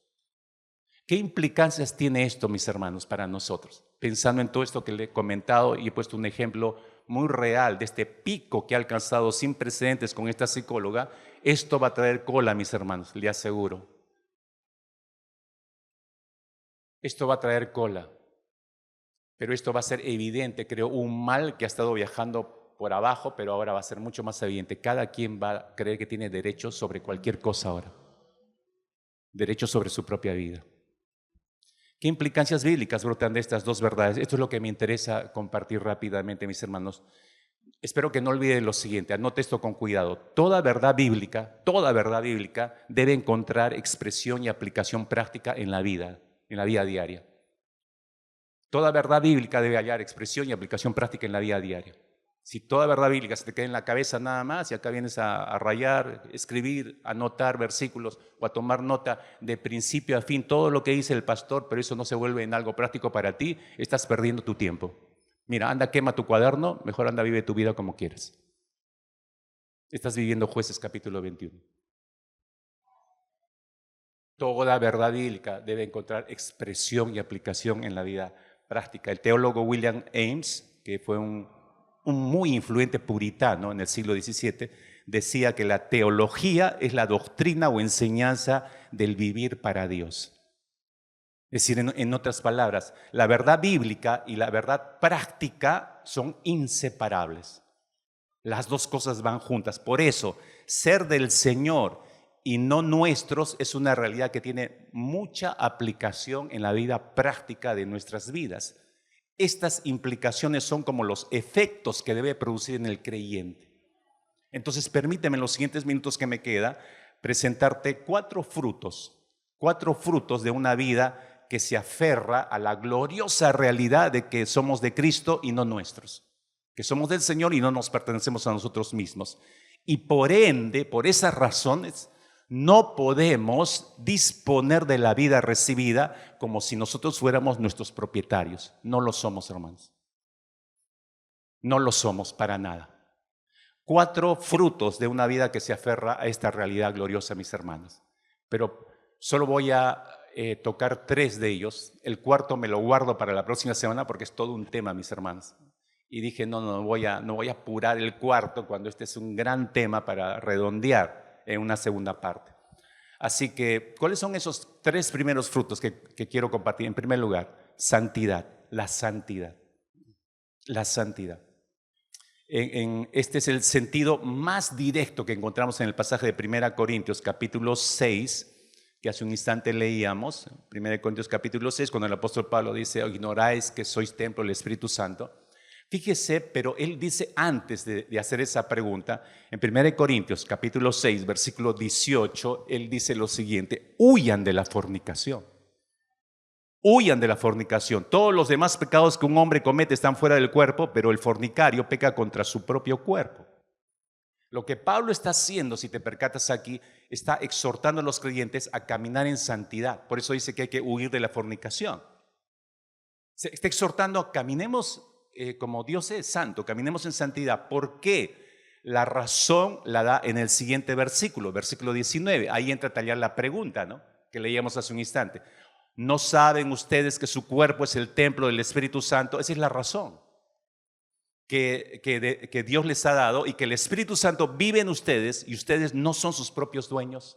¿Qué implicancias tiene esto, mis hermanos, para nosotros? Pensando en todo esto que le he comentado y he puesto un ejemplo muy real de este pico que ha alcanzado sin precedentes con esta psicóloga, esto va a traer cola, mis hermanos, le aseguro. Esto va a traer cola, pero esto va a ser evidente, creo, un mal que ha estado viajando por abajo, pero ahora va a ser mucho más evidente. Cada quien va a creer que tiene derechos sobre cualquier cosa ahora, derechos sobre su propia vida. ¿Qué implicancias bíblicas brotan de estas dos verdades? Esto es lo que me interesa compartir rápidamente, mis hermanos. Espero que no olviden lo siguiente, anote esto con cuidado. Toda verdad bíblica debe encontrar expresión y aplicación práctica en la vida diaria. Toda verdad bíblica debe hallar expresión y aplicación práctica en la vida diaria. Si toda verdad bíblica se te queda en la cabeza nada más y acá vienes a rayar, escribir, anotar versículos o a tomar nota de principio a fin, todo lo que dice el pastor, pero eso no se vuelve en algo práctico para ti, estás perdiendo tu tiempo. Mira, anda, quema tu cuaderno, mejor anda, vive tu vida como quieras. Estás viviendo Jueces capítulo 21. Toda verdad bíblica debe encontrar expresión y aplicación en la vida práctica. El teólogo William Ames, que fue un muy influyente puritano en el siglo XVII, decía que la teología es la doctrina o enseñanza del vivir para Dios. Es decir, en otras palabras, la verdad bíblica y la verdad práctica son inseparables. Las dos cosas van juntas. Por eso, ser del Señor y no nuestros es una realidad que tiene mucha aplicación en la vida práctica de nuestras vidas. Estas implicaciones son como los efectos que debe producir en el creyente. Entonces, permíteme en los siguientes minutos que me queda presentarte cuatro frutos de una vida que se aferra a la gloriosa realidad de que somos de Cristo y no nuestros, que somos del Señor y no nos pertenecemos a nosotros mismos. Y por ende, por esas razones, no podemos disponer de la vida recibida como si nosotros fuéramos nuestros propietarios. No lo somos, hermanos. No lo somos para nada. 4 frutos de una vida que se aferra a esta realidad gloriosa, mis hermanos. Pero solo voy a tocar 3 de ellos. El cuarto me lo guardo para la próxima semana porque es todo un tema, mis hermanos. Y dije, no voy a apurar el cuarto cuando este es un gran tema para redondear en una segunda parte. Así que, ¿cuáles son esos 3 primeros frutos que quiero compartir? En primer lugar, santidad, la santidad. La santidad. Este es el sentido más directo que encontramos en el pasaje de 1 Corintios capítulo 6, que hace un instante leíamos. 1 Corintios capítulo 6, cuando el apóstol Pablo dice: ignoráis que sois templo del Espíritu Santo. Fíjese, pero él dice antes de hacer esa pregunta, en 1 Corintios capítulo 6, versículo 18, él dice lo siguiente: huyan de la fornicación. Huyan de la fornicación. Todos los demás pecados que un hombre comete están fuera del cuerpo, pero el fornicario peca contra su propio cuerpo. Lo que Pablo está haciendo, si te percatas aquí, está exhortando a los creyentes a caminar en santidad. Por eso dice que hay que huir de la fornicación. Se está exhortando a caminemos como Dios es santo, caminemos en santidad. ¿Por qué? La razón la da en el siguiente versículo, versículo 19. Ahí entra a tallar la pregunta, ¿no?, que leíamos hace un instante. ¿No saben ustedes que su cuerpo es el templo del Espíritu Santo? Esa es la razón que Dios les ha dado, y que el Espíritu Santo vive en ustedes y ustedes no son sus propios dueños.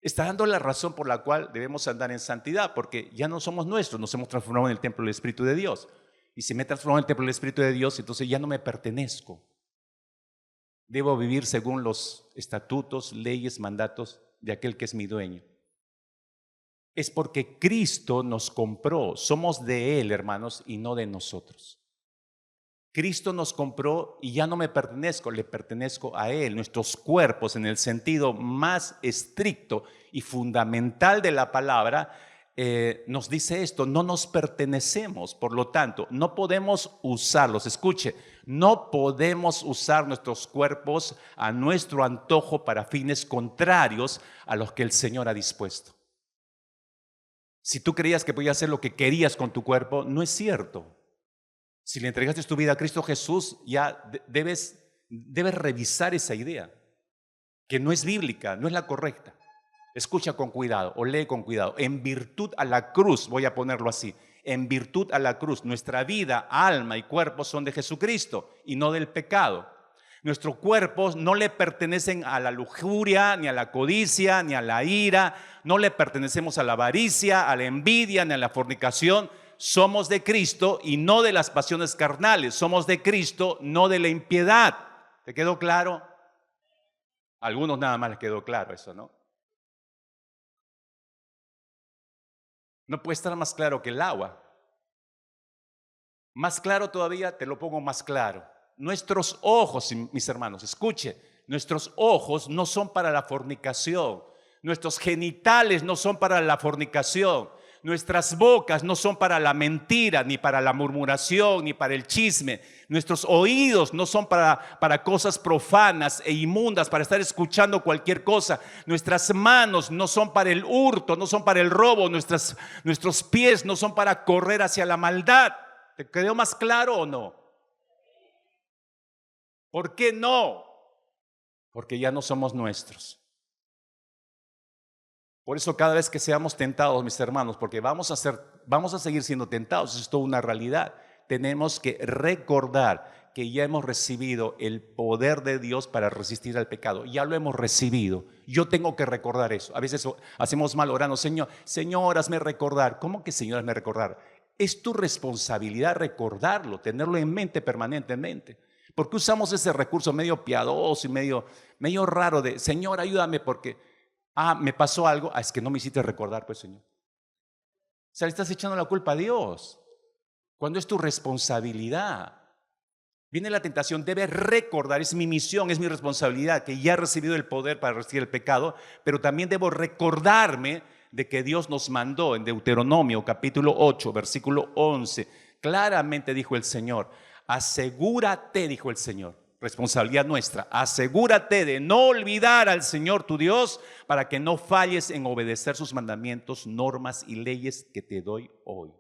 Está dando la razón por la cual debemos andar en santidad, porque ya no somos nuestros, nos hemos transformado en el templo del Espíritu de Dios. Y si me he transformado en el templo del Espíritu de Dios, entonces ya no me pertenezco. Debo vivir según los estatutos, leyes, mandatos de aquel que es mi dueño. Es porque Cristo nos compró. Somos de Él, hermanos, y no de nosotros. Cristo nos compró y ya no me pertenezco, le pertenezco a Él. Nuestros cuerpos, en el sentido más estricto y fundamental de la palabra, nos dice esto: no nos pertenecemos. Por lo tanto, no podemos usarlos. Escuche, no podemos usar nuestros cuerpos a nuestro antojo para fines contrarios a los que el Señor ha dispuesto. Si tú creías que podías hacer lo que querías con tu cuerpo, no es cierto. Si le entregaste tu vida a Cristo Jesús, ya debes revisar esa idea, que no es bíblica, no es la correcta. Escucha con cuidado o lee con cuidado. En virtud a la cruz, voy a ponerlo así, en virtud a la cruz, nuestra vida, alma y cuerpo son de Jesucristo y no del pecado. Nuestros cuerpos no le pertenecen a la lujuria, ni a la codicia, ni a la ira. No le pertenecemos a la avaricia, a la envidia, ni a la fornicación. Somos de Cristo y no de las pasiones carnales. Somos de Cristo, no de la impiedad. ¿Te quedó claro? A algunos nada más les quedó claro eso, ¿no? No puede estar más claro que el agua. Más claro todavía, te lo pongo más claro. Nuestros ojos, mis hermanos, escuche, nuestros ojos no son para la fornicación. Nuestros genitales no son para la fornicación. Nuestras bocas no son para la mentira, ni para la murmuración, ni para el chisme. Nuestros oídos no son para cosas profanas e inmundas, para estar escuchando cualquier cosa. Nuestras manos no son para el hurto, no son para el robo. Nuestros pies no son para correr hacia la maldad. ¿Te quedó más claro o no? ¿Por qué no? Porque ya no somos nuestros. Por eso cada vez que seamos tentados, mis hermanos, porque vamos a seguir siendo tentados, es toda una realidad, tenemos que recordar que ya hemos recibido el poder de Dios para resistir al pecado. Ya lo hemos recibido. Yo tengo que recordar eso. A veces hacemos mal orando: Señor, hazme recordar. ¿Cómo que Señor, hazme recordar? Es tu responsabilidad recordarlo, tenerlo en mente permanentemente. ¿Por qué usamos ese recurso medio piadoso y medio raro de: Señor, ayúdame porque me pasó algo? Es que no me hiciste recordar, pues, Señor. O sea, le estás echando la culpa a Dios cuando es tu responsabilidad. Viene la tentación, debe recordar, es mi misión, es mi responsabilidad, que ya he recibido el poder para resistir el pecado, pero también debo recordarme de que Dios nos mandó en Deuteronomio capítulo 8, versículo 11. Claramente dijo el Señor: asegúrate, dijo el Señor, responsabilidad nuestra, asegúrate de no olvidar al Señor tu Dios, para que no falles en obedecer sus mandamientos, normas y leyes que te doy hoy.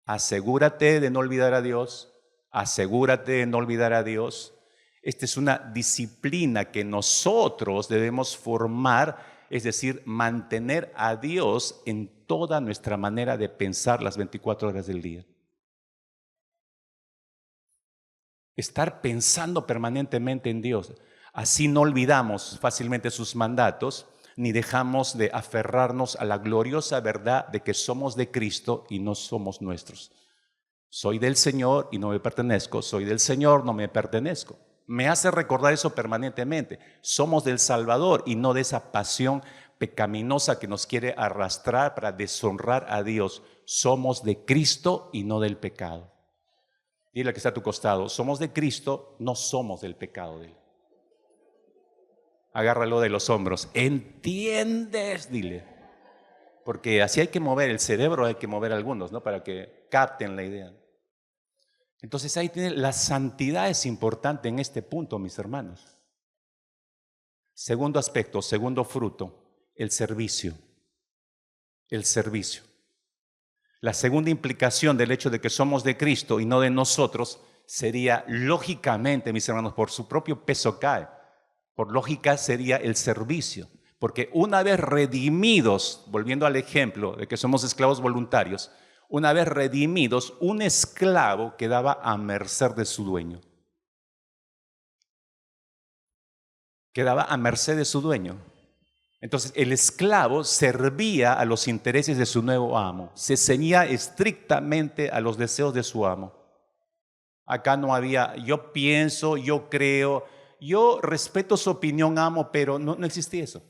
Asegúrate de no olvidar a Dios. Asegúrate de no olvidar a Dios. Esta es una disciplina que nosotros debemos formar, es decir, mantener a Dios en toda nuestra manera de pensar las 24 horas del día. Estar pensando permanentemente en Dios. Así no olvidamos fácilmente sus mandatos, ni dejamos de aferrarnos a la gloriosa verdad de que somos de Cristo y no somos nuestros. Soy del Señor y no me pertenezco. Soy del Señor, no me pertenezco. Me hace recordar eso permanentemente. Somos del Salvador y no de esa pasión pecaminosa que nos quiere arrastrar para deshonrar a Dios. Somos de Cristo y no del pecado. Dile al que está a tu costado, somos de Cristo, no somos del pecado de Él. Agárralo de los hombros. ¿Entiendes? Dile. Porque así hay que mover el cerebro, hay que mover algunos, ¿no? Para que capten la idea. Entonces ahí tiene, la santidad es importante en este punto, mis hermanos. Segundo aspecto, segundo fruto, el servicio. El servicio. La segunda implicación del hecho de que somos de Cristo y no de nosotros sería, lógicamente, mis hermanos, por su propio peso cae. Por lógica sería el servicio. Porque una vez redimidos, volviendo al ejemplo de que somos esclavos voluntarios, una vez redimidos, un esclavo quedaba a merced de su dueño. Quedaba a merced de su dueño. Entonces el esclavo servía a los intereses de su nuevo amo, se ceñía estrictamente a los deseos de su amo. Acá no había, yo pienso, yo creo, yo respeto su opinión, amo, pero no existía eso.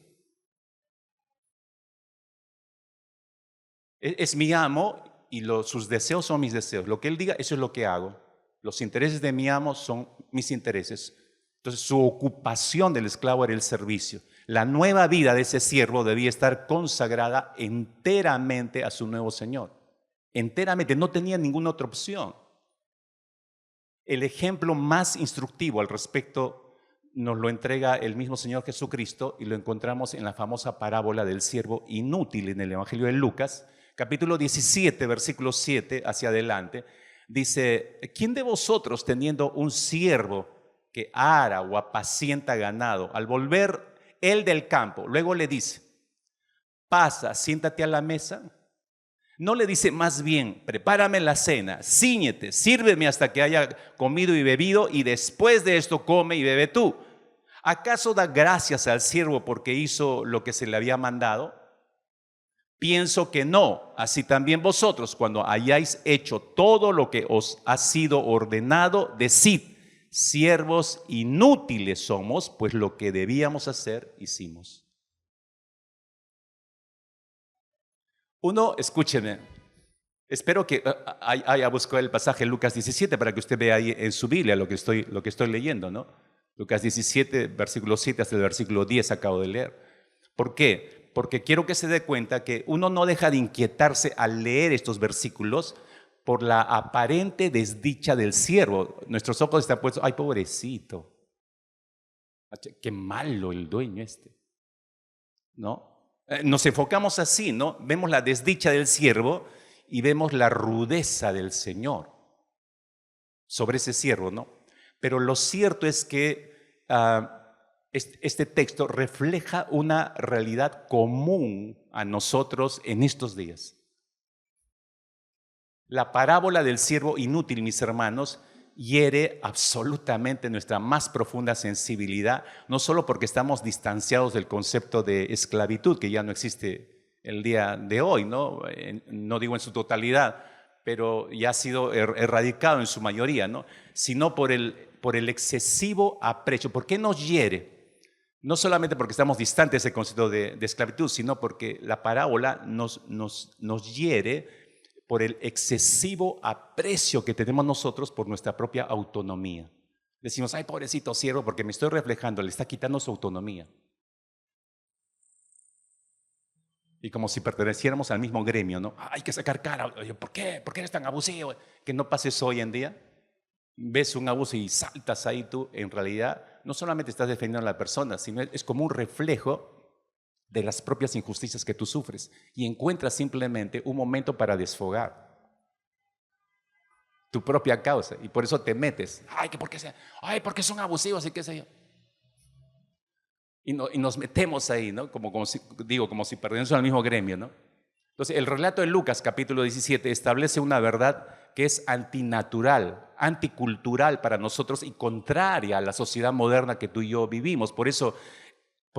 Es mi amo y sus deseos son mis deseos. Lo que él diga, eso es lo que hago. Los intereses de mi amo son mis intereses. Entonces su ocupación del esclavo era el servicio. La nueva vida de ese siervo debía estar consagrada enteramente a su nuevo Señor. Enteramente, no tenía ninguna otra opción. El ejemplo más instructivo al respecto nos lo entrega el mismo Señor Jesucristo y lo encontramos en la famosa parábola del siervo inútil en el Evangelio de Lucas, capítulo 17, versículo 7 hacia adelante. Dice, ¿quién de vosotros teniendo un siervo que ara o apacienta ganado, al volver él del campo, luego le dice, pasa, siéntate a la mesa? No le dice más bien, prepárame la cena, cíñete, sírveme hasta que haya comido y bebido y después de esto come y bebe tú. ¿Acaso da gracias al siervo porque hizo lo que se le había mandado? Pienso que no. Así también vosotros, cuando hayáis hecho todo lo que os ha sido ordenado, decid, siervos inútiles somos, pues lo que debíamos hacer, hicimos. Uno, escúcheme, espero que haya buscado el pasaje Lucas 17 para que usted vea ahí en su Biblia lo que estoy leyendo, ¿no? Lucas 17, versículo 7 hasta el versículo 10 acabo de leer. ¿Por qué? Porque quiero que se dé cuenta que uno no deja de inquietarse al leer estos versículos por la aparente desdicha del siervo. Nuestros ojos están puestos, ay, pobrecito, qué malo el dueño este, ¿no? Nos enfocamos así, ¿no? Vemos la desdicha del siervo y vemos la rudeza del Señor sobre ese siervo, ¿no? Pero lo cierto es que este texto refleja una realidad común a nosotros en estos días. La parábola del siervo inútil, mis hermanos, hiere absolutamente nuestra más profunda sensibilidad, no solo porque estamos distanciados del concepto de esclavitud, que ya no existe el día de hoy, ¿no? No digo en su totalidad, pero ya ha sido erradicado en su mayoría, ¿no? Sino por el excesivo aprecio. ¿Por qué nos hiere? No solamente porque estamos distantes del concepto de esclavitud, sino porque la parábola nos hiere por el excesivo aprecio que tenemos nosotros por nuestra propia autonomía. Decimos, ay, pobrecito siervo, porque me estoy reflejando, le está quitando su autonomía. Y como si perteneciéramos al mismo gremio, ¿no? Hay que sacar cara. ¿Por qué? ¿Por qué eres tan abusivo? Que no pase eso hoy en día. Ves un abuso y saltas ahí tú. En realidad, no solamente estás defendiendo a la persona, sino es como un reflejo de las propias injusticias que tú sufres y encuentras simplemente un momento para desfogar tu propia causa y por eso te metes. Porque son abusivos y qué sé yo. Y nos metemos ahí, ¿no? Como si perteneciéramos al mismo gremio, ¿no? Entonces, el relato de Lucas, capítulo 17, establece una verdad que es antinatural, anticultural para nosotros y contraria a la sociedad moderna que tú y yo vivimos. Por eso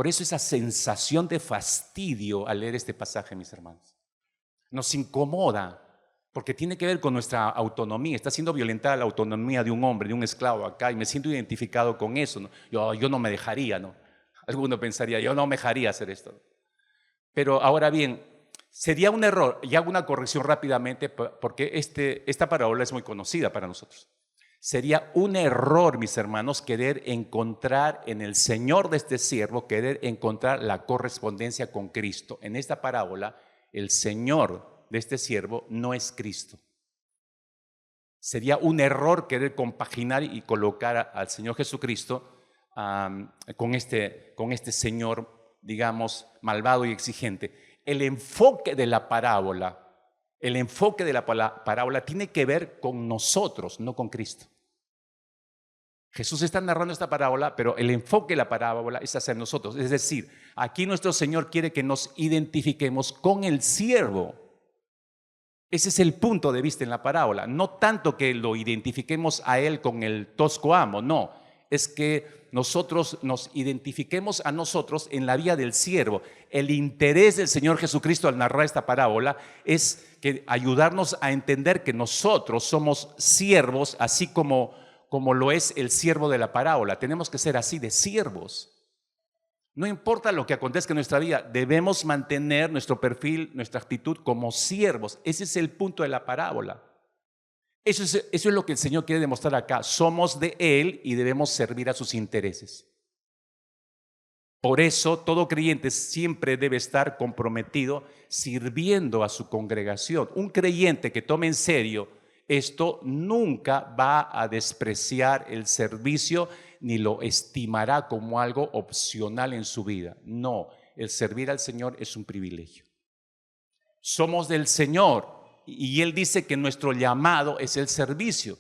esa sensación de fastidio al leer este pasaje, mis hermanos. Nos incomoda porque tiene que ver con nuestra autonomía. Está siendo violentada la autonomía de un hombre, de un esclavo acá, y me siento identificado con eso, ¿no? Yo no me dejaría, ¿no? Alguno pensaría, yo no me dejaría hacer esto. Pero ahora bien, sería un error, y hago una corrección rápidamente, porque esta parábola es muy conocida para nosotros. Sería un error, mis hermanos, querer encontrar en el Señor de este siervo, querer encontrar la correspondencia con Cristo. En esta parábola, el Señor de este siervo no es Cristo. Sería un error querer compaginar y colocar al Señor Jesucristo con este Señor, digamos, malvado y exigente. El enfoque de la parábola tiene que ver con nosotros, no con Cristo. Jesús está narrando esta parábola, pero el enfoque de la parábola es hacia nosotros. Es decir, aquí nuestro Señor quiere que nos identifiquemos con el siervo. Ese es el punto de vista en la parábola. No tanto que lo identifiquemos a Él con el tosco amo, no. Es que nosotros nos identifiquemos a nosotros en la vía del siervo. El interés del Señor Jesucristo al narrar esta parábola es que ayudarnos a entender que nosotros somos siervos, así como lo es el siervo de la parábola. Tenemos que ser así de siervos. No importa lo que acontezca en nuestra vida, debemos mantener nuestro perfil, nuestra actitud como siervos. Ese es el punto de la parábola. Eso es lo que el Señor quiere demostrar acá. Somos de Él y debemos servir a sus intereses. Por eso todo creyente siempre debe estar comprometido sirviendo a su congregación. Un creyente que tome en serio esto nunca va a despreciar el servicio ni lo estimará como algo opcional en su vida. No, el servir al Señor es un privilegio. Somos del Señor y Él dice que nuestro llamado es el servicio.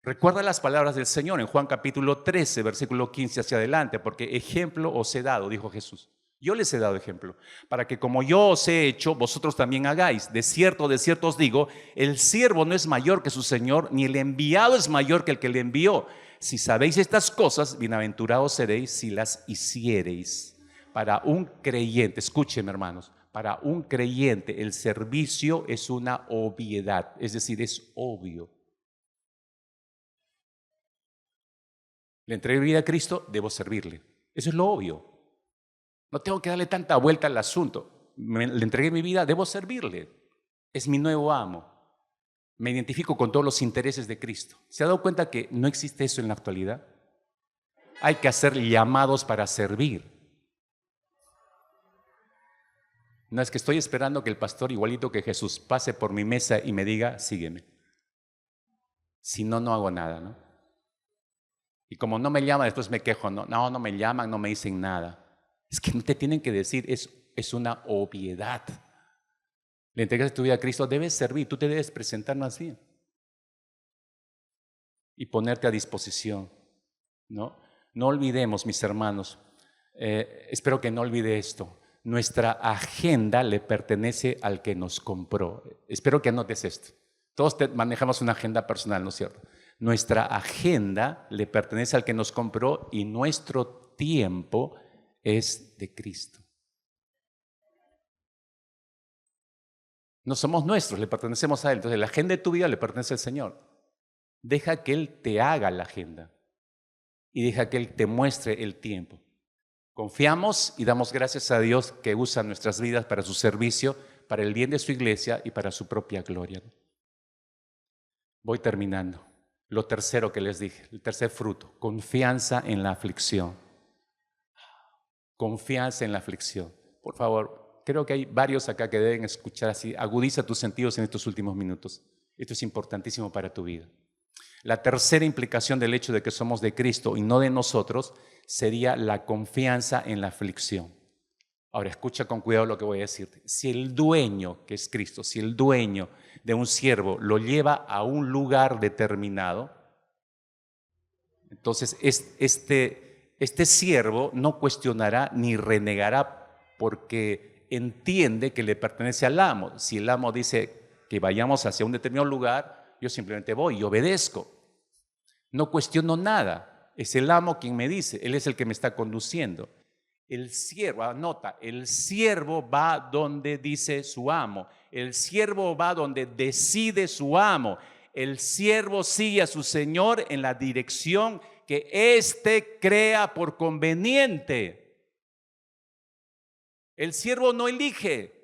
Recuerda las palabras del Señor en Juan capítulo 13, versículo 15 hacia adelante, porque ejemplo os he dado, dijo Jesús. Yo les he dado ejemplo, para que como yo os he hecho, vosotros también hagáis. De cierto os digo, el siervo no es mayor que su Señor, ni el enviado es mayor que el que le envió. Si sabéis estas cosas, bienaventurados seréis si las hiciereis. Para un creyente, escúcheme hermanos, para un creyente el servicio es una obviedad, es decir, es obvio. Le entregué mi vida a Cristo, debo servirle. Eso es lo obvio. No tengo que darle tanta vuelta al asunto. Le entregué mi vida, debo servirle. Es mi nuevo amo. Me identifico con todos los intereses de Cristo. ¿Se ha dado cuenta que no existe eso en la actualidad? Hay que hacer llamados para servir. No es que estoy esperando que el pastor, igualito que Jesús, pase por mi mesa y me diga, sígueme. Si no, no hago nada, ¿no? Y como no me llaman, después me quejo, no me llaman, no me dicen nada. Es que no te tienen que decir, es una obviedad. Le entregas tu vida a Cristo, debes servir, tú te debes presentar más bien. Y ponerte a disposición, ¿no? No olvidemos, mis hermanos, espero que no olvide esto. Nuestra agenda le pertenece al que nos compró. Espero que anotes esto. Todos manejamos una agenda personal, ¿no es cierto? Nuestra agenda le pertenece al que nos compró y nuestro tiempo es de Cristo. No somos nuestros, le pertenecemos a Él. Entonces la agenda de tu vida le pertenece al Señor. Deja que Él te haga la agenda y deja que Él te muestre el tiempo. Confiamos y damos gracias a Dios que usa nuestras vidas para su servicio, para el bien de su iglesia y para su propia gloria. Voy terminando. Lo tercero que les dije, el tercer fruto, confianza en la aflicción. Confianza en la aflicción. Por favor, creo que hay varios acá que deben escuchar así. Agudiza tus sentidos en estos últimos minutos. Esto es importantísimo para tu vida. La tercera implicación del hecho de que somos de Cristo y no de nosotros sería la confianza en la aflicción. Ahora, escucha con cuidado lo que voy a decirte. Si el dueño, que es Cristo, si el dueño de un siervo lo lleva a un lugar determinado, entonces este siervo no cuestionará ni renegará porque entiende que le pertenece al amo. Si el amo dice que vayamos hacia un determinado lugar, yo simplemente voy y obedezco. No cuestiono nada. Es el amo quien me dice, él es el que me está conduciendo. El siervo, anota, el siervo va donde dice su amo. El siervo va donde decide su amo. El siervo sigue a su señor en la dirección que éste crea por conveniente. El siervo no elige.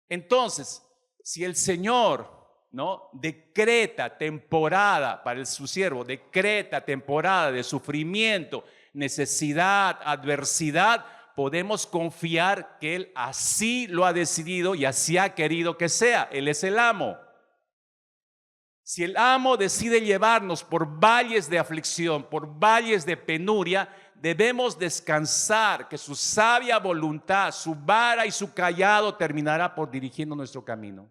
Entonces, si el Señor, ¿no?, decreta temporada para su siervo, decreta temporada de sufrimiento, necesidad, adversidad, podemos confiar que Él así lo ha decidido y así ha querido que sea. Él es el amo. Si el amo decide llevarnos por valles de aflicción, por valles de penuria, debemos descansar que su sabia voluntad, su vara y su cayado terminará por dirigiendo nuestro camino.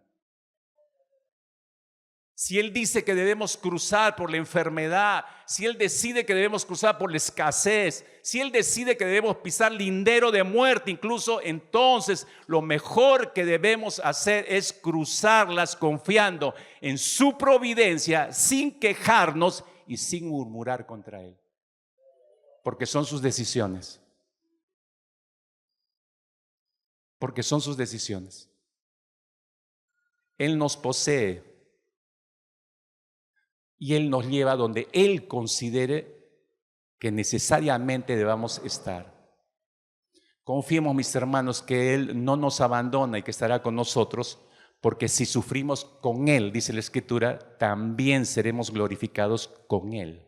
Si Él dice que debemos cruzar por la enfermedad, si Él decide que debemos cruzar por la escasez, si Él decide que debemos pisar lindero de muerte, incluso entonces lo mejor que debemos hacer es cruzarlas confiando en su providencia, sin quejarnos y sin murmurar contra Él. Porque son sus decisiones. Porque son sus decisiones. Él nos posee. Y Él nos lleva donde Él considere que necesariamente debamos estar. Confiemos, mis hermanos, que Él no nos abandona y que estará con nosotros, porque si sufrimos con Él, dice la Escritura, también seremos glorificados con Él.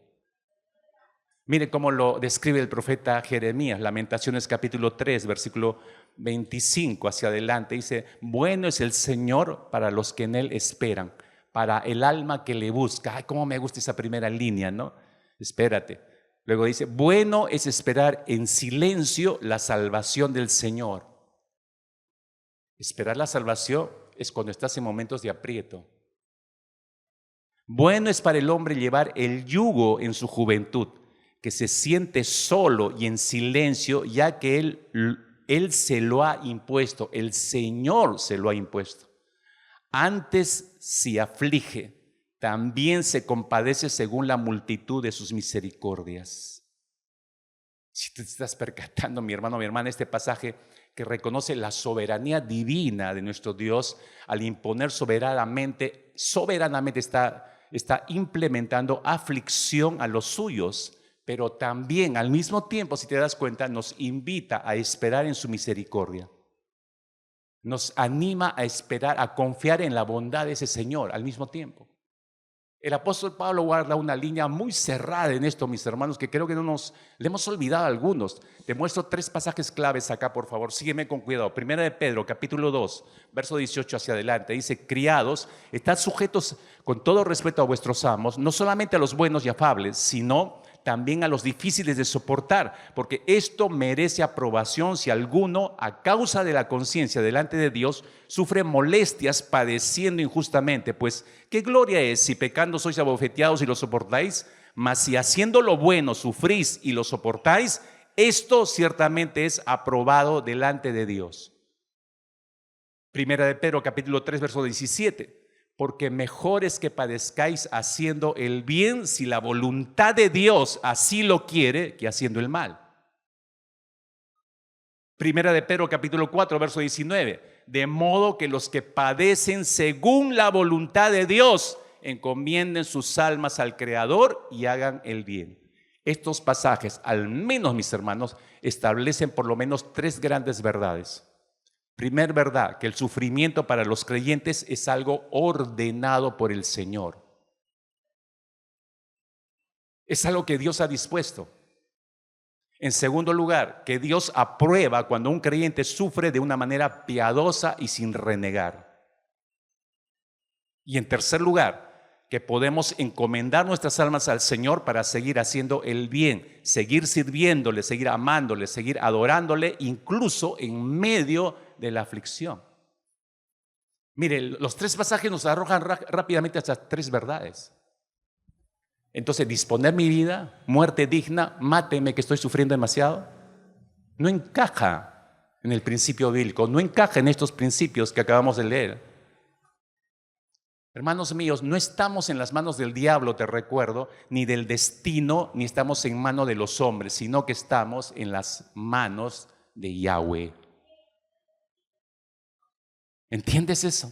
Mire cómo lo describe el profeta Jeremías, Lamentaciones capítulo 3, versículo 25 hacia adelante. Dice, bueno es el Señor para los que en Él esperan, para el alma que le busca. Ay, cómo me gusta esa primera línea, ¿no? Espérate. Luego dice, bueno es esperar en silencio la salvación del Señor. Esperar la salvación es cuando estás en momentos de aprieto. Bueno es para el hombre llevar el yugo en su juventud, que se siente solo y en silencio, ya que él se lo ha impuesto, el Señor se lo ha impuesto. Antes si aflige, también se compadece según la multitud de sus misericordias. Si te estás percatando, mi hermano, mi hermana, este pasaje que reconoce la soberanía divina de nuestro Dios al imponer soberanamente está implementando aflicción a los suyos, pero también al mismo tiempo, si te das cuenta, nos invita a esperar en su misericordia. Nos anima a esperar, a confiar en la bondad de ese Señor al mismo tiempo. El apóstol Pablo guarda una línea muy cerrada en esto, mis hermanos, que creo que le hemos olvidado a algunos. Te muestro 3 pasajes claves acá, por favor. Sígueme con cuidado. Primera de Pedro, capítulo 2, verso 18 hacia adelante. Dice, criados, estad sujetos con todo respeto a vuestros amos, no solamente a los buenos y afables, sino también a los difíciles de soportar, porque esto merece aprobación si alguno, a causa de la conciencia delante de Dios, sufre molestias padeciendo injustamente. Pues, ¿qué gloria es si pecando sois abofeteados y lo soportáis? Mas si haciendo lo bueno sufrís y lo soportáis, esto ciertamente es aprobado delante de Dios. Primera de Pedro, capítulo 3, verso 17. Porque mejor es que padezcáis haciendo el bien, si la voluntad de Dios así lo quiere, que haciendo el mal. Primera de Pedro capítulo 4, verso 19. De modo que los que padecen según la voluntad de Dios encomienden sus almas al Creador y hagan el bien. Estos pasajes, al menos, mis hermanos, establecen por lo menos 3 grandes verdades. Primer verdad, que el sufrimiento para los creyentes es algo ordenado por el Señor. Es algo que Dios ha dispuesto. En segundo lugar, que Dios aprueba cuando un creyente sufre de una manera piadosa y sin renegar. Y en tercer lugar, que podemos encomendar nuestras almas al Señor para seguir haciendo el bien, seguir sirviéndole, seguir amándole, seguir adorándole, incluso en medio de la aflicción. Mire, los 3 pasajes nos arrojan rápidamente estas 3 verdades. Entonces, disponer mi vida, muerte digna, máteme que estoy sufriendo demasiado, no encaja en el principio bíblico, no encaja en estos principios que acabamos de leer. Hermanos míos, no estamos en las manos del diablo, te recuerdo, ni del destino, ni estamos en manos de los hombres, sino que estamos en las manos de Yahweh. ¿Entiendes eso?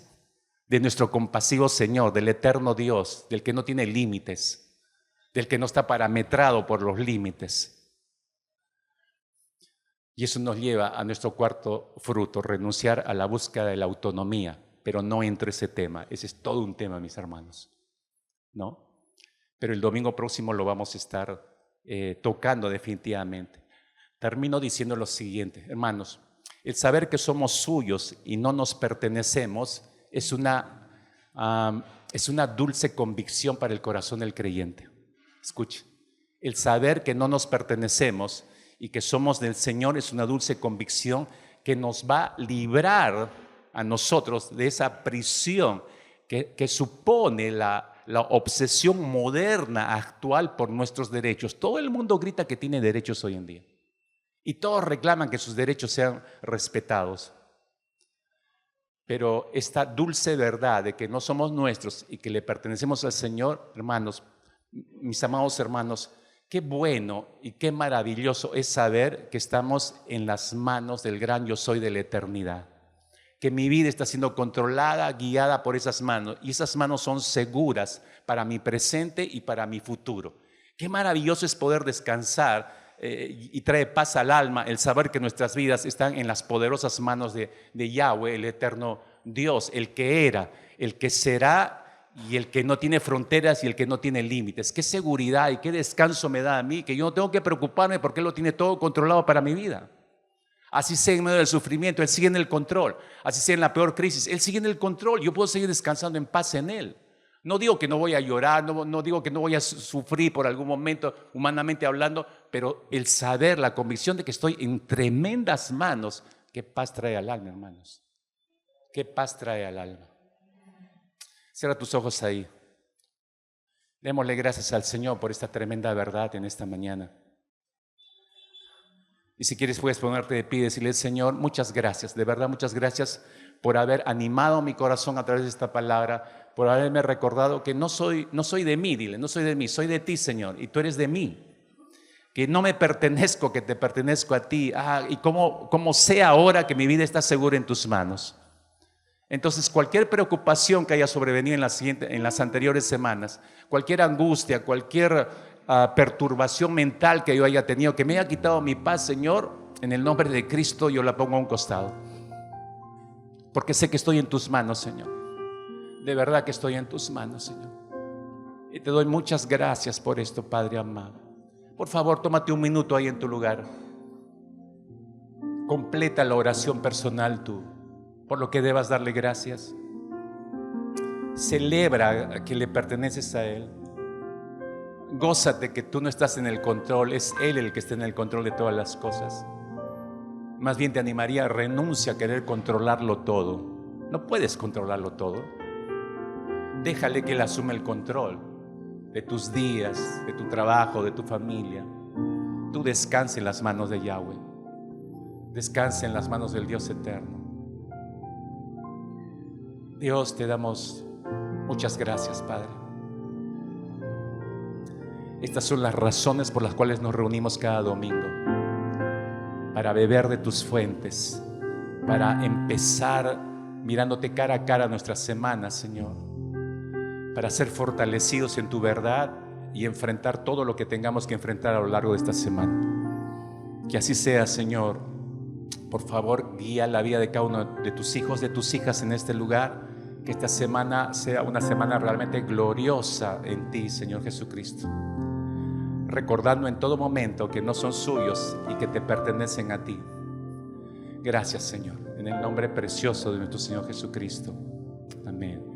De nuestro compasivo Señor, del eterno Dios, del que no tiene límites, del que no está parametrado por los límites. Y eso nos lleva a nuestro cuarto fruto, renunciar a la búsqueda de la autonomía. Pero no entro ese tema, ese es todo un tema, mis hermanos, ¿no? Pero el domingo próximo lo vamos a estar tocando definitivamente. Termino diciendo lo siguiente, hermanos, el saber que somos suyos y no nos pertenecemos es una dulce convicción para el corazón del creyente. Escuche, el saber que no nos pertenecemos y que somos del Señor es una dulce convicción que nos va a librar a nosotros de esa prisión que supone la obsesión moderna actual por nuestros derechos. Todo el mundo grita que tiene derechos hoy en día y todos reclaman que sus derechos sean respetados. Pero esta dulce verdad de que no somos nuestros y que le pertenecemos al Señor, hermanos, mis amados hermanos, qué bueno y qué maravilloso es saber que estamos en las manos del gran yo soy de la eternidad. Que mi vida está siendo controlada, guiada por esas manos, y esas manos son seguras para mi presente y para mi futuro. Qué maravilloso es poder descansar y trae paz al alma el saber que nuestras vidas están en las poderosas manos de Yahweh, el eterno Dios, el que era, el que será y el que no tiene fronteras y el que no tiene límites. Qué seguridad y qué descanso me da a mí, que yo no tengo que preocuparme porque Él lo tiene todo controlado para mi vida. Así sea en medio del sufrimiento, Él sigue en el control. Así sea en la peor crisis, Él sigue en el control. Yo puedo seguir descansando en paz en Él. No digo que no voy a llorar, no digo que no voy a sufrir por algún momento, humanamente hablando, pero el saber, la convicción de que estoy en tremendas manos, qué paz trae al alma, hermanos. Qué paz trae al alma. Cierra tus ojos ahí. Démosle gracias al Señor por esta tremenda verdad en esta mañana. Y si quieres puedes ponerte de pie y decirle, Señor, muchas gracias, de verdad muchas gracias por haber animado mi corazón a través de esta palabra, por haberme recordado que no soy de mí, dile, no soy de mí, soy de ti, Señor, y tú eres de mí. Que no me pertenezco, que te pertenezco a ti. Y cómo sé ahora que mi vida está segura en tus manos. Entonces cualquier preocupación que haya sobrevenido en las anteriores semanas, cualquier angustia, cualquier perturbación mental que yo haya tenido, que me haya quitado mi paz, Señor, en el nombre de Cristo yo la pongo a un costado, porque sé que estoy en tus manos, Señor. De verdad que estoy en tus manos, Señor, y te doy muchas gracias por esto, Padre amado. Por favor, tómate un minuto ahí en tu lugar, completa la oración personal tú, por lo que debas darle gracias. Celebra que le perteneces a Él. Gózate que tú no estás en el control, es Él el que está en el control de todas las cosas. Más bien te animaría, renuncia a querer controlarlo todo. No puedes controlarlo todo. Déjale que Él asuma el control de tus días, de tu trabajo, de tu familia. Tú descansa en las manos de Yahweh. Descansa en las manos del Dios eterno. Dios, te damos muchas gracias, Padre. Estas son las razones por las cuales nos reunimos cada domingo, para beber de tus fuentes, para empezar mirándote cara a cara nuestras semanas, Señor, para ser fortalecidos en tu verdad y enfrentar todo lo que tengamos que enfrentar a lo largo de esta semana. Que así sea, Señor. Por favor, guía la vida de cada uno de tus hijos, de tus hijas en este lugar. Que esta semana sea una semana realmente gloriosa en ti, Señor Jesucristo. Recordando en todo momento que no son suyos y que te pertenecen a ti. Gracias, Señor, en el nombre precioso de nuestro Señor Jesucristo. Amén.